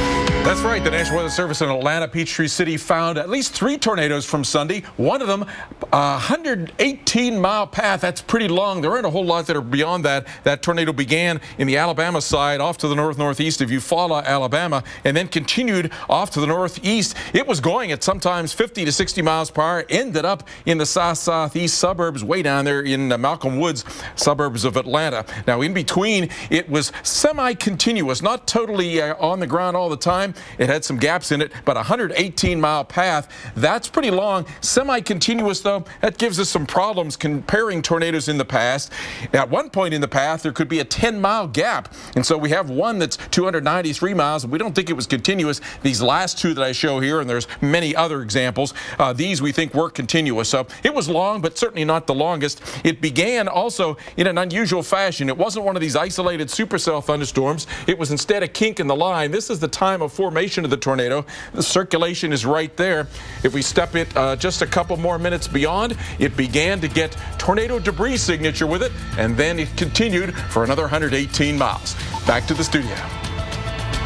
That's right. The National Weather Service in Atlanta, Peachtree City, found at least 3 tornadoes from Sunday. One of them, a 118-mile path. That's pretty long. There aren't a whole lot that are beyond that. That tornado began in the Alabama side off to the northeast of Eufaula, Alabama, and then continued off to the northeast. It was going at sometimes 50 to 60 miles per hour, ended up in the southeast suburbs, way down there in Malcolm Woods suburbs of Atlanta. Now, in between, it was semi-continuous, not totally on the ground all the time. It had some gaps in it, but a 118-mile path, that's pretty long. Semi-continuous, though, that gives us some problems comparing tornadoes in the past. At one point in the path, there could be a 10-mile gap, and so we have one that's 293 miles, and we don't think it was continuous. These last 2 that I show here, and there's many other examples, these we think were continuous. So it was long, but certainly not the longest. It began also in an unusual fashion. It wasn't one of these isolated supercell thunderstorms. It was instead a kink in the line. This is the time of formation of the tornado. The circulation is right there. If we step it just a couple more minutes beyond, it began to get tornado debris signature with it, and then it continued for another 118 miles. Back to the studio.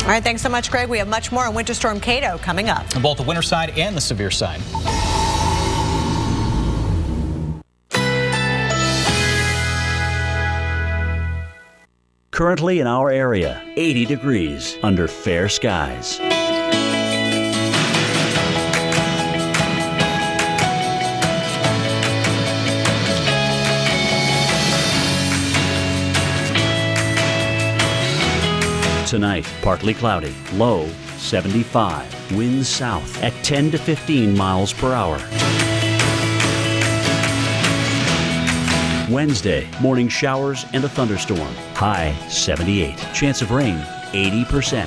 All right, thanks so much, Greg. We have much more on Winter Storm Kato coming up. On both the winter side and the severe side. Currently in our area, 80 degrees under fair skies. Tonight, partly cloudy, low 75, winds south at 10 to 15 miles per hour. Wednesday, morning showers and a thunderstorm, high 78, chance of rain 80%.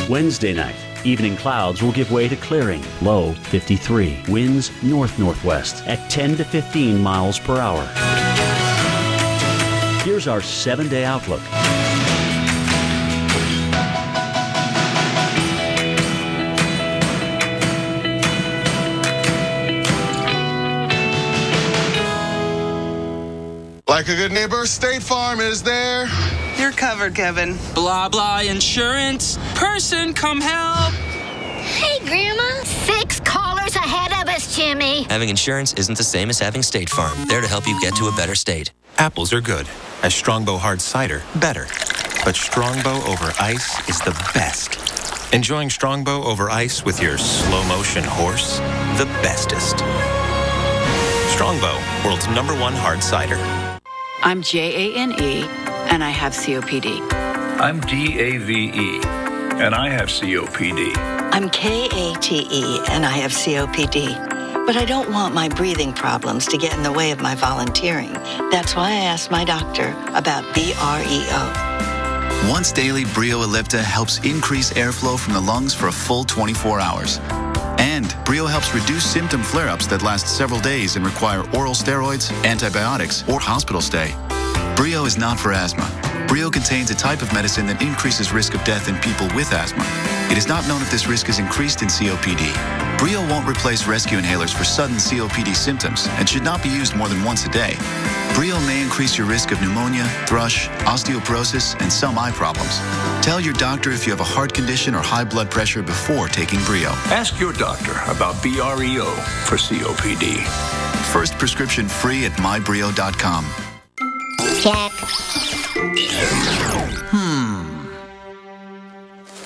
Wednesday night, evening clouds will give way to clearing, low 53, winds north-northwest at 10 to 15 miles per hour. Here's our 7-day outlook. Like a good neighbor, State Farm is there. You're covered, Kevin. Blah, blah, insurance. Person, come help. Hey, Grandma. 6 callers ahead of us, Jimmy. Having insurance isn't the same as having State Farm. There to help you get to a better state. Apples are good. As Strongbow hard cider, better. But Strongbow over ice is the best. Enjoying Strongbow over ice with your slow-motion horse? The bestest. Strongbow, world's #1 hard cider. I'm JANE, and I have COPD. I'm DAVE, and I have COPD. I'm KATE, and I have COPD. But I don't want my breathing problems to get in the way of my volunteering. That's why I asked my doctor about BREO. Once daily Brio Ellipta helps increase airflow from the lungs for a full 24 hours. And Brio helps reduce symptom flare-ups that last several days and require oral steroids, antibiotics, or hospital stay. Brio is not for asthma. Brio contains a type of medicine that increases risk of death in people with asthma. It is not known if this risk is increased in COPD. Brio won't replace rescue inhalers for sudden COPD symptoms and should not be used more than once a day. Brio may increase your risk of pneumonia, thrush, osteoporosis, and some eye problems. Tell your doctor if you have a heart condition or high blood pressure before taking Brio. Ask your doctor about BREO for COPD. First prescription free at mybrio.com. Check.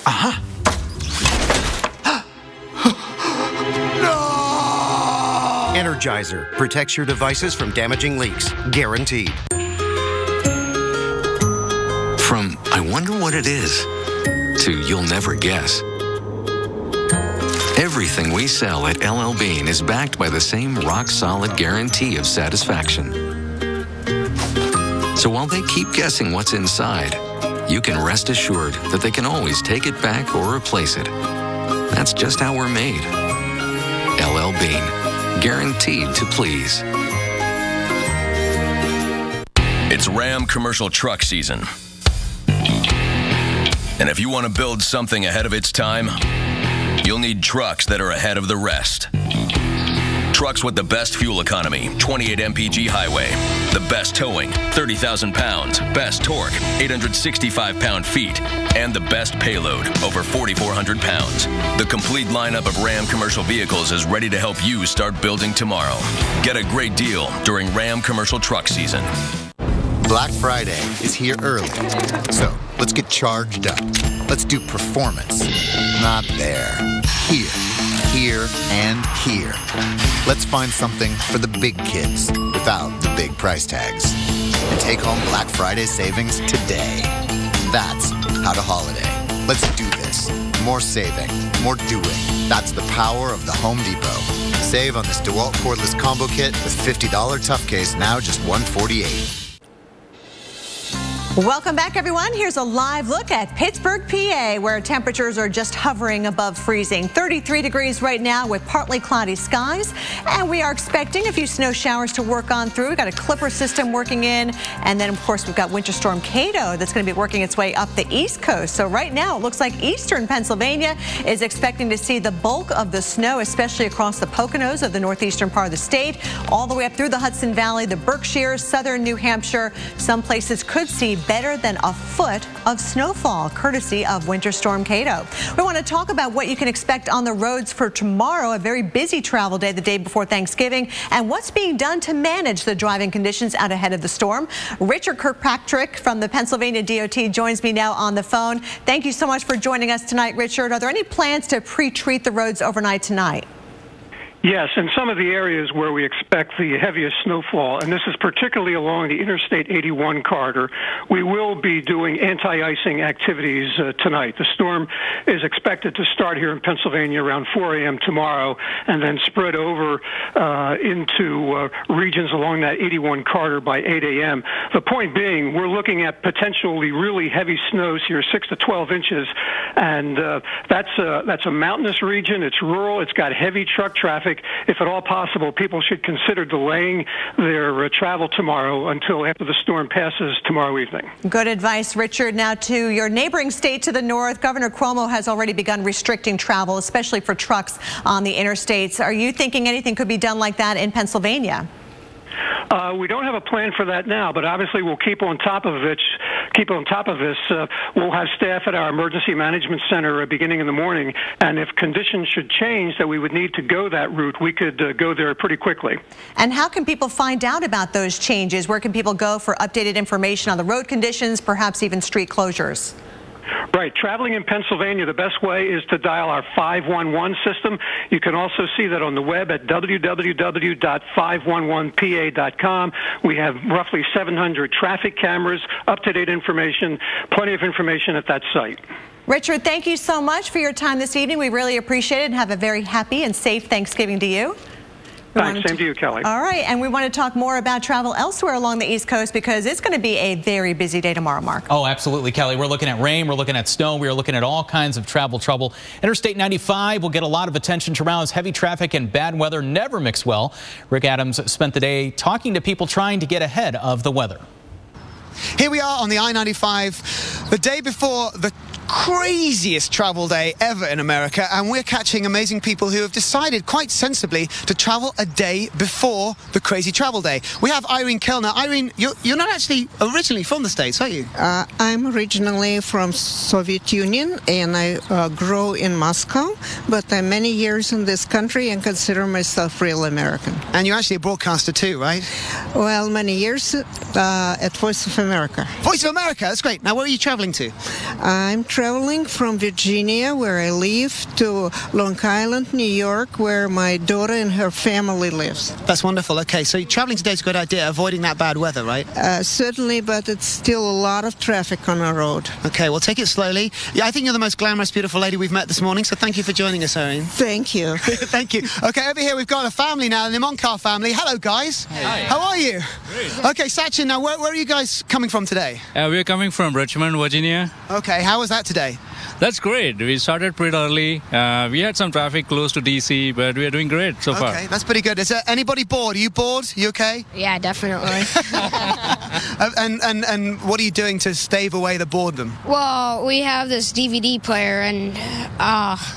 Aha. Energizer protects your devices from damaging leaks. Guaranteed. From I wonder what it is to you'll never guess. Everything we sell at LL Bean is backed by the same rock-solid guarantee of satisfaction. So while they keep guessing what's inside, you can rest assured that they can always take it back or replace it. That's just how we're made. LL Bean. Guaranteed to please. It's Ram commercial truck season. And if you want to build something ahead of its time, you'll need trucks that are ahead of the rest. Trucks with the best fuel economy, 28 mpg highway, the best towing, 30,000 pounds, best torque, 865 pound-feet, and the best payload, over 4,400 pounds. The complete lineup of Ram commercial vehicles is ready to help you start building tomorrow. Get a great deal during Ram commercial truck season. Black Friday is here early, so let's get charged up. Let's do performance. Not there. Here. Here and here. Let's find something for the big kids without the big price tags. And take home Black Friday savings today. That's how to holiday. Let's do this. More saving, more doing. That's the power of the Home Depot. Save on this DeWalt cordless combo kit with $50 tough case, now just $148. Welcome back, everyone. Here's a live look at Pittsburgh, PA, where temperatures are just hovering above freezing. 33 degrees right now with partly cloudy skies, and we are expecting a few snow showers to work on through. We've got a Clipper system working in, and then, of course, we've got Winter Storm Kato that's going to be working its way up the East Coast. So right now, it looks like eastern Pennsylvania is expecting to see the bulk of the snow, especially across the Poconos of the northeastern part of the state, all the way up through the Hudson Valley, the Berkshires, southern New Hampshire. Some places could see better than a foot of snowfall, courtesy of Winter Storm Kato. We want to talk about what you can expect on the roads for tomorrow, a very busy travel day the day before Thanksgiving, and what's being done to manage the driving conditions out ahead of the storm. Richard Kirkpatrick from the Pennsylvania DOT joins me now on the phone. Thank you so much for joining us tonight, Richard. Are there any plans to pre-treat the roads overnight tonight? Yes, in some of the areas where we expect the heaviest snowfall, and this is particularly along the Interstate 81 corridor, we will be doing anti-icing activities tonight. The storm is expected to start here in Pennsylvania around 4 a.m. tomorrow and then spread over into regions along that 81 corridor by 8 a.m. The point being, we're looking at potentially really heavy snows here, 6 to 12 inches, and that's a mountainous region. It's rural. It's got heavy truck traffic. If at all possible, people should consider delaying their travel tomorrow until after the storm passes tomorrow evening. Good advice, Richard. Now to your neighboring state to the north, Governor Cuomo has already begun restricting travel, especially for trucks on the interstates. Are you thinking anything could be done like that in Pennsylvania? We don't have a plan for that now, but obviously we'll keep on top of it. We'll have staff at our emergency management center beginning in the morning, and if conditions should change that we would need to go that route, we could go there pretty quickly. And how can people find out about those changes? Where can people go for updated information on the road conditions, perhaps even street closures? Right. Traveling in Pennsylvania, the best way is to dial our 511 system. You can also see that on the web at www.511pa.com. We have roughly 700 traffic cameras, up-to-date information, plenty of information at that site. Richard, thank you so much for your time this evening. We really appreciate it, and have a very happy and safe Thanksgiving to you. Thanks. Same to you, Kelly. All right, and we want to talk more about travel elsewhere along the East Coast because it's going to be a very busy day tomorrow, Mark. Oh, absolutely, Kelly. We're looking at rain. We're looking at snow. We are looking at all kinds of travel trouble. Interstate 95 will get a lot of attention tomorrow as heavy traffic and bad weather never mix well. Rick Adams spent the day talking to people trying to get ahead of the weather. Here we are on the I-95, the day before the craziest travel day ever in America, and we're catching amazing people who have decided quite sensibly to travel a day before the crazy travel day. We have Irene Kellner. Irene, you're not actually originally from the States, are you? I'm originally from Soviet Union, and I grew in Moscow, but I'm many years in this country and consider myself real American. And you're actually a broadcaster too, right? Well, many years at Voice of America. Voice of America, that's great. Now, where are you traveling to? I'm traveling from Virginia, where I live, to Long Island, New York, where my daughter and her family lives. That's wonderful. Okay, so traveling today is a good idea, avoiding that bad weather, right? Certainly, but it's still a lot of traffic on our road. Okay, well, take it slowly. Yeah, I think you're the most glamorous, beautiful lady we've met this morning, so thank you for joining us, Irene. Thank you. Thank you. Okay, over here we've got a family now, the Monclar family. Hello, guys. Hi. How are you? Great. Okay, Sachin, now where are you guys coming from today? We're coming from Richmond, Virginia. Okay, how was that today? That's great. We started pretty early. We had some traffic close to DC, but we are doing great so far. Okay, that's pretty good. Is there anybody bored? Are you bored? You okay? Yeah, definitely. And what are you doing to stave away the boredom? Well, we have this DVD player, and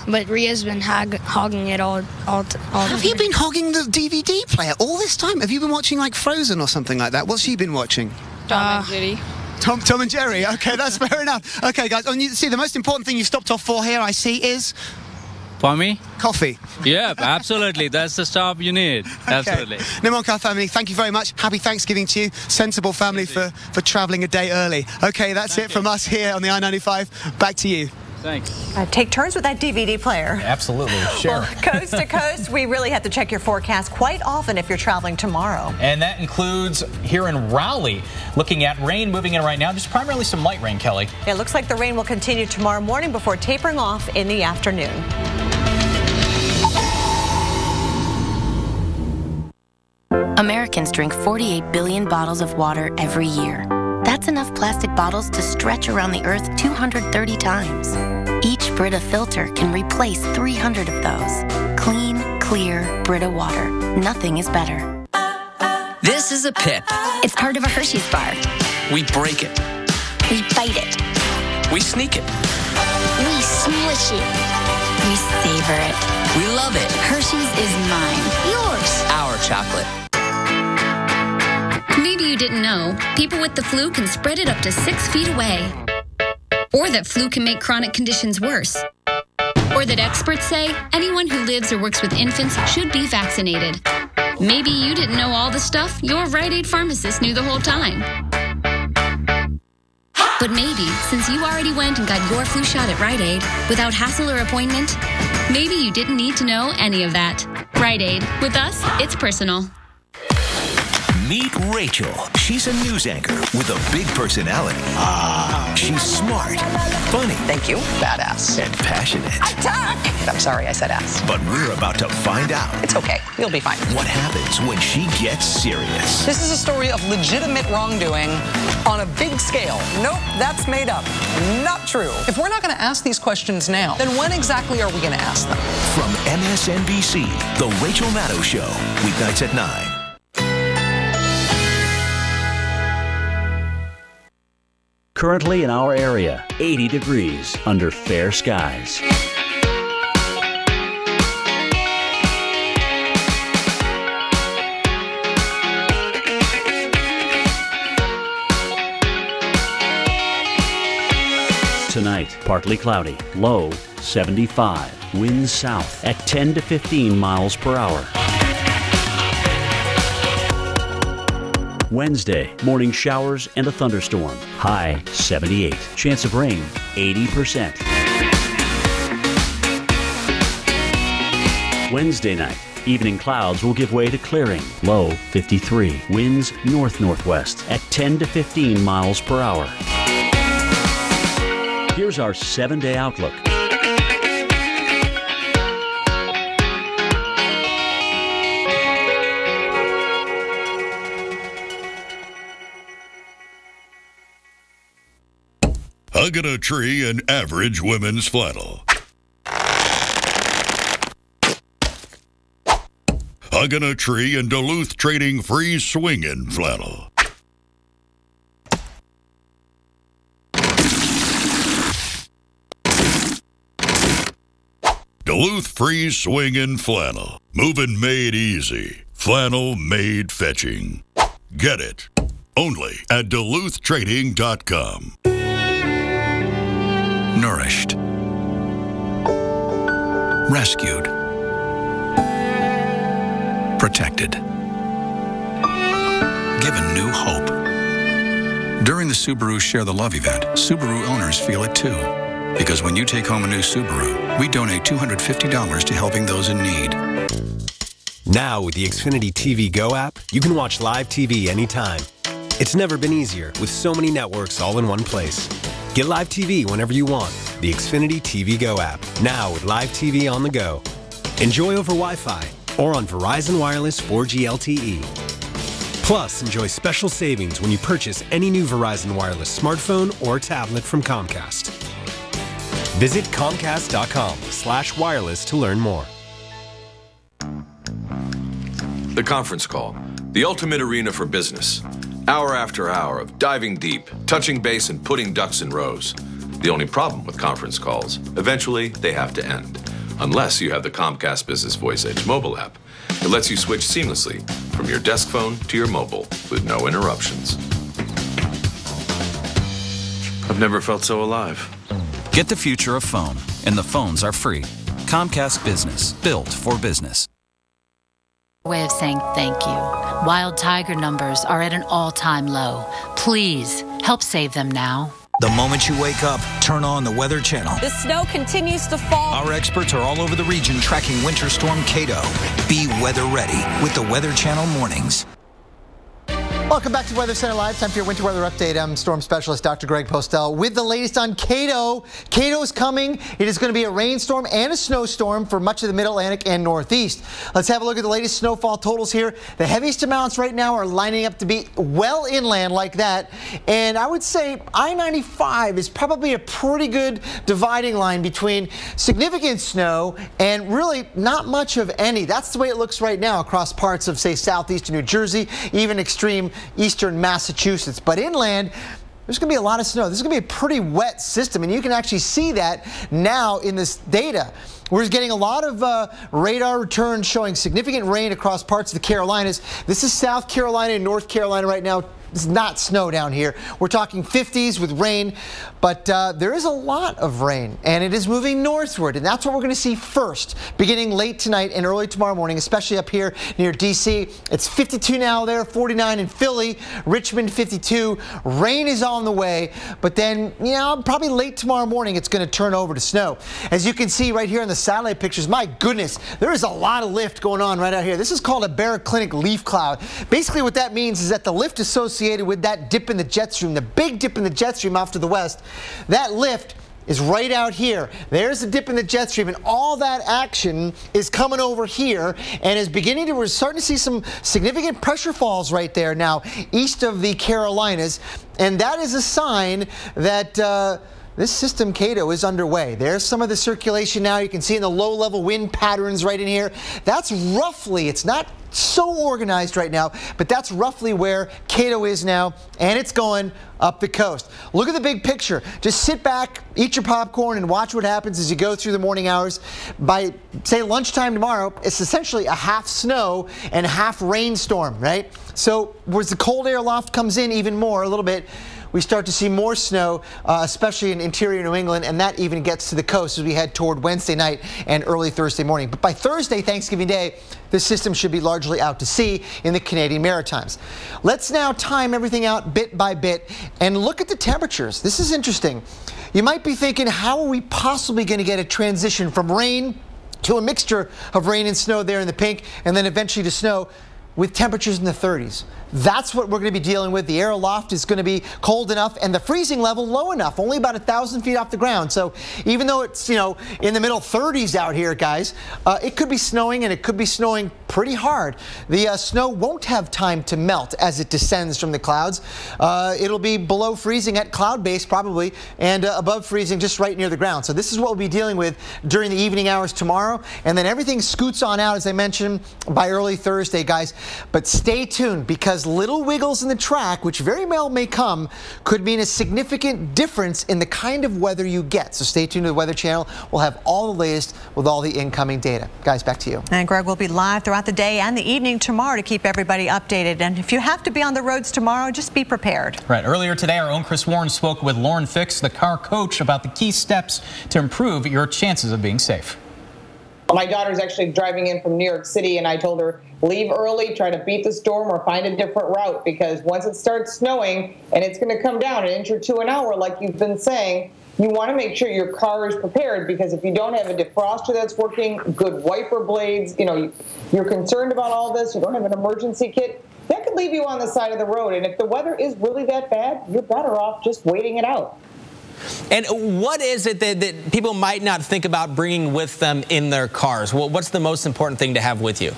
but Ria's been hogging it all. Have you been hogging the DVD player all this time? Have you been watching like Frozen or something like that? What's she been watching? Tom and Jerry. Tom and Jerry. Okay, that's fair enough. Okay, guys, and you see the most important thing you stopped off for here, I see, is for me, coffee. Yeah, absolutely. That's the stop you need. Okay. Absolutely. Monclar family, thank you very much. Happy Thanksgiving to you. Sensible family for traveling a day early. Okay, that's it from us here on the I-95. Back to you. Thanks. Take turns with that DVD player. Absolutely. Sure. Well, coast to coast, we really have to check your forecast quite often if you're traveling tomorrow. And that includes here in Raleigh. Looking at rain moving in right now, just primarily some light rain, Kelly. It looks like the rain will continue tomorrow morning before tapering off in the afternoon. Americans drink 48 billion bottles of water every year. That's enough plastic bottles to stretch around the Earth 230 times. Each Brita filter can replace 300 of those. Clean, clear Brita water. Nothing is better. This is a Pip. It's part of a Hershey's bar. We break it. We bite it. We sneak it. We smush it. We savor it. We love it. Hershey's is mine. Yours. Our chocolate. Maybe you didn't know, people with the flu can spread it up to 6 feet away. Or that flu can make chronic conditions worse. Or that experts say anyone who lives or works with infants should be vaccinated. Maybe you didn't know all the stuff your Rite Aid pharmacist knew the whole time. But maybe, since you already went and got your flu shot at Rite Aid without hassle or appointment, maybe you didn't need to know any of that. Rite Aid. With us, it's personal. Meet Rachel. She's a news anchor with a big personality. She's smart, funny. Thank you. Badass. And passionate. Attack! I'm sorry, I said ass. But we're about to find out. It's okay. You'll be fine. What happens when she gets serious? This is a story of legitimate wrongdoing on a big scale. Nope, that's made up. Not true. If we're not going to ask these questions now, then when exactly are we going to ask them? From MSNBC, The Rachel Maddow Show. Weeknights at 9. Currently in our area, 80 degrees under fair skies. Tonight, partly cloudy, low 75, winds south at 10 to 15 miles per hour. Wednesday, morning showers and a thunderstorm. High 78. Chance of rain 80%. Wednesday night, evening clouds will give way to clearing. Low 53. Winds north-northwest at 10 to 15 miles per hour. Here's our 7-day outlook. Hugging a tree in average women's flannel. Hugging a tree in Duluth Trading free swinging flannel. Duluth free swinging flannel. Moving made easy. Flannel made fetching. Get it only at DuluthTrading.com. Nourished. Rescued. Protected. Given new hope. During the Subaru Share the Love event, Subaru owners feel it too. Because when you take home a new Subaru, we donate $250 to helping those in need. Now with the Xfinity TV Go app, you can watch live TV anytime. It's never been easier with so many networks all in one place. Get live TV whenever you want. The Xfinity TV Go app. Now with live TV on the go. Enjoy over Wi-Fi or on Verizon Wireless 4G LTE. Plus, enjoy special savings when you purchase any new Verizon Wireless smartphone or tablet from Comcast. Visit Comcast.com/wireless to learn more. The Conference Call, the ultimate arena for business. Hour after hour of diving deep, touching base, and putting ducks in rows. The only problem with conference calls, eventually they have to end. Unless you have the Comcast Business Voice Edge mobile app. It lets you switch seamlessly from your desk phone to your mobile with no interruptions. I've never felt so alive. Get the future of phone, and the phones are free. Comcast Business, built for business. Way of saying thank you. Wild tiger numbers are at an all-time low. Please help save them now. The moment you wake up, turn on the Weather Channel. The snow continues to fall. Our experts are all over the region tracking Winter Storm Kato. Be weather ready with the Weather Channel mornings. Welcome back to Weather Center Live. Time for your winter weather update. I'm storm specialist Dr. Greg Postel with the latest on Kato. Kato is coming. It is going to be a rainstorm and a snowstorm for much of the Mid-Atlantic and Northeast. Let's have a look at the latest snowfall totals here. The heaviest amounts right now are lining up to be well inland like that. And I would say I-95 is probably a pretty good dividing line between significant snow and really not much of any. That's the way it looks right now across parts of, say, southeastern New Jersey, even extreme eastern Massachusetts. But inland, there's going to be a lot of snow. This is going to be a pretty wet system, and you can actually see that now in this data. We're getting a lot of radar returns showing significant rain across parts of the Carolinas. This is South Carolina and North Carolina right now. It's not snow down here. We're talking 50s with rain, but there is a lot of rain, and it is moving northward, and that's what we're going to see first, beginning late tonight and early tomorrow morning, especially up here near D.C. It's 52 now there, 49 in Philly, Richmond 52. Rain is on the way, but then, you know, probably late tomorrow morning it's going to turn over to snow. As you can see right here in the satellite pictures, my goodness, there is a lot of lift going on right out here. This is called a baroclinic leaf cloud. Basically what that means is that the lift associated with that dip in the jet stream, the big dip in the jet stream off to the west, that lift is right out here. There's the dip in the jet stream, and all that action is coming over here and is beginning to, we're starting to see some significant pressure falls right there now east of the Carolinas, and that is a sign that this system Kato is underway. There's some of the circulation now. You can see in the low-level wind patterns right in here. That's roughly, it's not so organized right now, but that's roughly where Kato is now, and it's going up the coast. Look at the big picture. Just sit back, eat your popcorn, and watch what happens as you go through the morning hours. By, say, lunchtime tomorrow, it's essentially a half snow and half rainstorm, right? So as the cold air loft comes in even more a little bit, we start to see more snow, especially in interior New England, and that even gets to the coast as we head toward Wednesday night and early Thursday morning. But by Thursday, Thanksgiving Day, the system should be largely out to sea in the Canadian Maritimes. Let's now time everything out bit by bit and look at the temperatures. This is interesting. You might be thinking, how are we possibly going to get a transition from rain to a mixture of rain and snow there in the pink, and then eventually to snow with temperatures in the 30s. That's what we're going to be dealing with. The air aloft is going to be cold enough and the freezing level low enough, only about 1,000 feet off the ground. So even though it's, you know, in the middle 30s out here, guys, it could be snowing, and it could be snowing pretty hard. The snow won't have time to melt as it descends from the clouds. It'll be below freezing at cloud base probably, and above freezing just right near the ground. So this is what we'll be dealing with during the evening hours tomorrow, and then everything scoots on out, as I mentioned, by early Thursday, guys. But stay tuned, because little wiggles in the track, which very well may come, could mean a significant difference in the kind of weather you get. So stay tuned to the Weather Channel. We'll have all the latest with all the incoming data. Guys, back to you. And Greg will be live throughout the day and the evening tomorrow to keep everybody updated. And if you have to be on the roads tomorrow, just be prepared. Right. Earlier today, our own Chris Warren spoke with Lauren Fix, the car coach, about the key steps to improve your chances of being safe. My daughter's actually driving in from New York City, and I told her, leave early, try to beat the storm, or find a different route, because once it starts snowing and it's going to come down 1 inch or 2 an hour, like you've been saying, you want to make sure your car is prepared, because if you don't have a defroster that's working, good wiper blades, you know, you're concerned about all this, you don't have an emergency kit, that could leave you on the side of the road. And if the weather is really that bad, you're better off just waiting it out. And what is it that people might not think about bringing with them in their cars? What's the most important thing to have with you?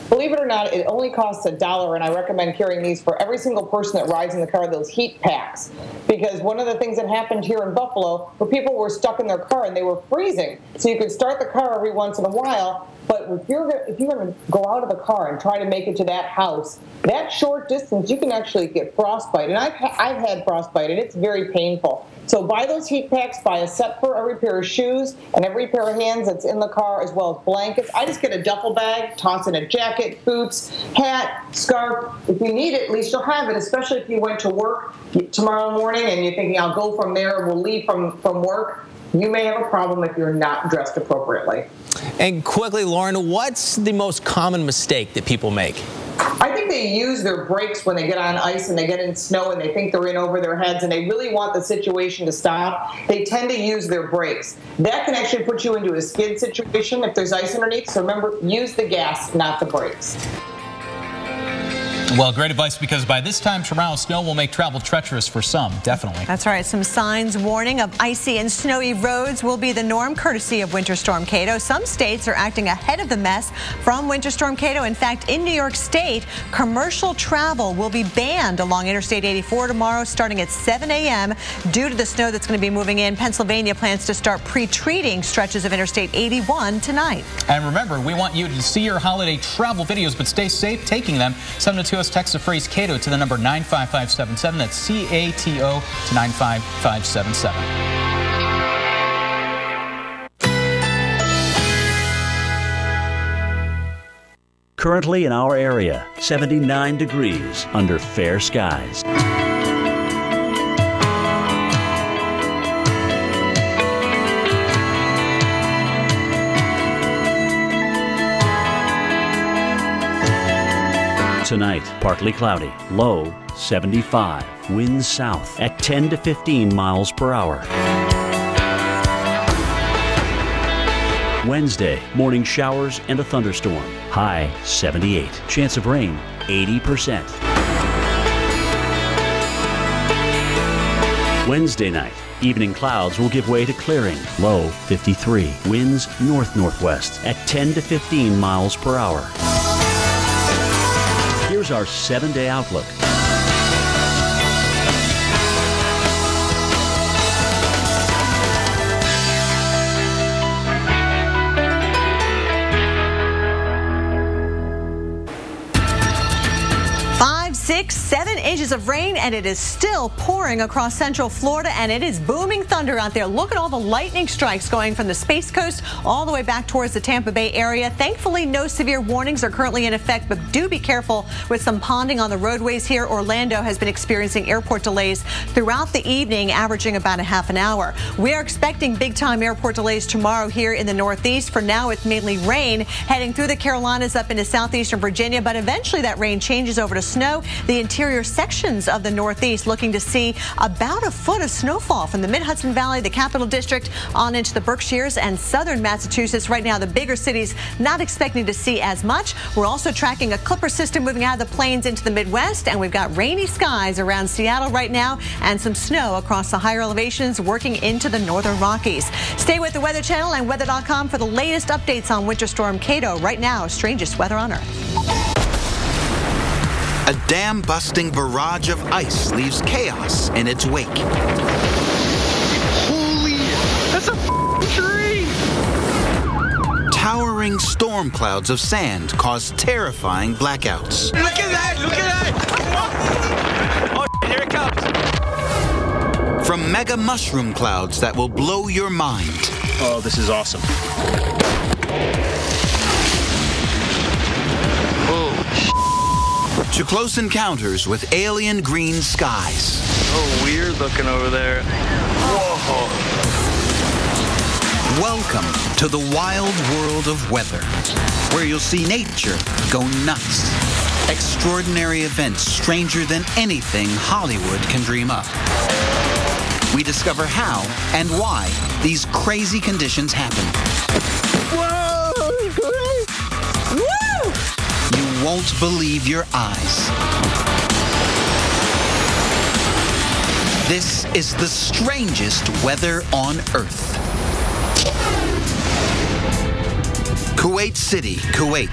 Believe it or not, it only costs $1, and I recommend carrying these for every single person that rides in the car, those heat packs. Because one of the things that happened here in Buffalo, where people were stuck in their car and they were freezing. So you could start the car every once in a while, but if you're going to go out of the car and try to make it to that house, that short distance, you can actually get frostbite. And I've had frostbite, and it's very painful. So buy those heat packs, buy a set for every pair of shoes and every pair of hands that's in the car, as well as blankets. I just get a duffel bag, toss in a jacket, boots, hat, scarf. If you need it, at least you'll have it, especially if you went to work tomorrow morning and you're thinking, I'll go from there, we'll leave from work. You may have a problem if you're not dressed appropriately. And quickly, Lauren, what's the most common mistake that people make? I think they use their brakes when they get on ice and they get in snow and they think they're in over their heads and they really want the situation to stop. They tend to use their brakes. That can actually put you into a skid situation if there's ice underneath. So remember, use the gas, not the brakes. Well, great advice, because by this time tomorrow, snow will make travel treacherous for some, definitely. That's right. Some signs warning of icy and snowy roads will be the norm, courtesy of Winter Storm Kato. Some states are acting ahead of the mess from Winter Storm Kato. In fact, in New York State, commercial travel will be banned along Interstate 84 tomorrow, starting at 7 a.m. due to the snow that's going to be moving in. Pennsylvania plans to start pre-treating stretches of Interstate 81 tonight. And remember, we want you to see your holiday travel videos, but stay safe taking them. Send them to us. Text the phrase Kato to the number 95577. That's C-A-T-O to 95577. Currently in our area, 79 degrees under fair skies. Tonight, partly cloudy, low 75, winds south at 10 to 15 miles per hour. Wednesday, morning showers and a thunderstorm, high 78, chance of rain 80%. Wednesday night, evening clouds will give way to clearing, low 53, winds north-northwest at 10 to 15 miles per hour. Here's our 7-day outlook. Five, 6, 7 inches inches of rain, and it is still pouring across central Florida, and it is booming thunder out there. Look at all the lightning strikes going from the Space Coast all the way back towards the Tampa Bay area. Thankfully, no severe warnings are currently in effect, but do be careful with some ponding on the roadways here. Orlando has been experiencing airport delays throughout the evening, averaging about a half an hour. We are expecting big-time airport delays tomorrow here in the Northeast. For now, it's mainly rain heading through the Carolinas up into southeastern Virginia, but eventually that rain changes over to snow. The interior sections of the Northeast looking to see about a foot of snowfall from the Mid-Hudson Valley, the Capital District, on into the Berkshires and southern Massachusetts. Right now, the bigger cities not expecting to see as much. We're also tracking a clipper system moving out of the plains into the Midwest, and we've got rainy skies around Seattle right now and some snow across the higher elevations working into the northern Rockies. Stay with the Weather Channel and weather.com for the latest updates on Winter Storm Kato. Right now, strangest weather on Earth. A dam-busting barrage of ice leaves chaos in its wake. Holy, that's a tree! Towering storm clouds of sand cause terrifying blackouts. Look at that! Look at that! Oh, here it comes! From mega mushroom clouds that will blow your mind. Oh, this is awesome. To close encounters with alien green skies. Oh, weird looking over there. Whoa. Welcome to the wild world of weather, where you'll see nature go nuts. Extraordinary events stranger than anything Hollywood can dream up. We discover how and why these crazy conditions happen. Whoa! Woo! You won't believe your eyes. This is the strangest weather on Earth. Kuwait City, Kuwait,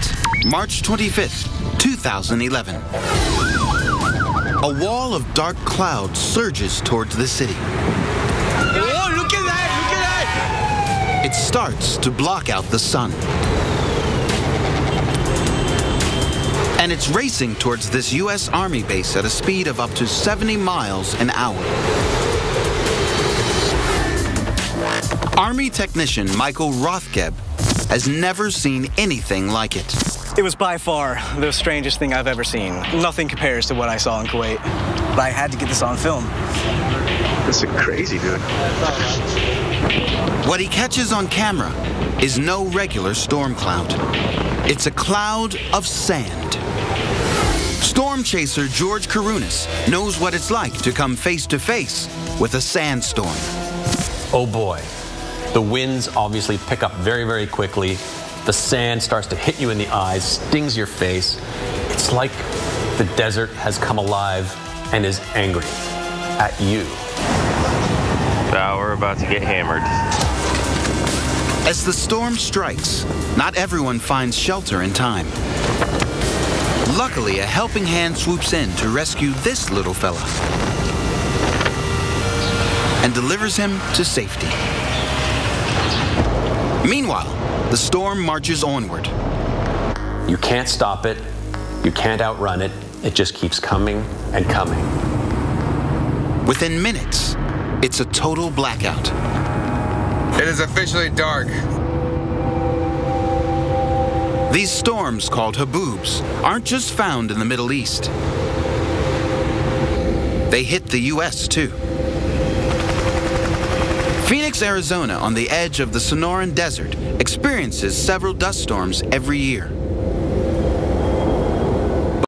March 25th, 2011. A wall of dark clouds surges towards the city. Oh, look at that! Look at that! It starts to block out the sun. And it's racing towards this U.S. Army base at a speed of up to 70 miles an hour. Army technician Michael Rothgeb has never seen anything like it. It was by far the strangest thing I've ever seen. Nothing compares to what I saw in Kuwait. But I had to get this on film. This is crazy, dude. What he catches on camera is no regular storm cloud. It's a cloud of sand. Storm chaser George Karunas knows what it's like to come face to face with a sandstorm. Oh boy. The winds obviously pick up very, very quickly. The sand starts to hit you in the eyes, stings your face. It's like the desert has come alive and is angry at you. Now we're about to get hammered. As the storm strikes, not everyone finds shelter in time. Luckily, a helping hand swoops in to rescue this little fella and delivers him to safety. Meanwhile, the storm marches onward. You can't stop it. You can't outrun it. It just keeps coming and coming. Within minutes, it's a total blackout. It is officially dark. These storms, called haboobs, aren't just found in the Middle East. They hit the U.S. too. Phoenix, Arizona, on the edge of the Sonoran Desert, experiences several dust storms every year.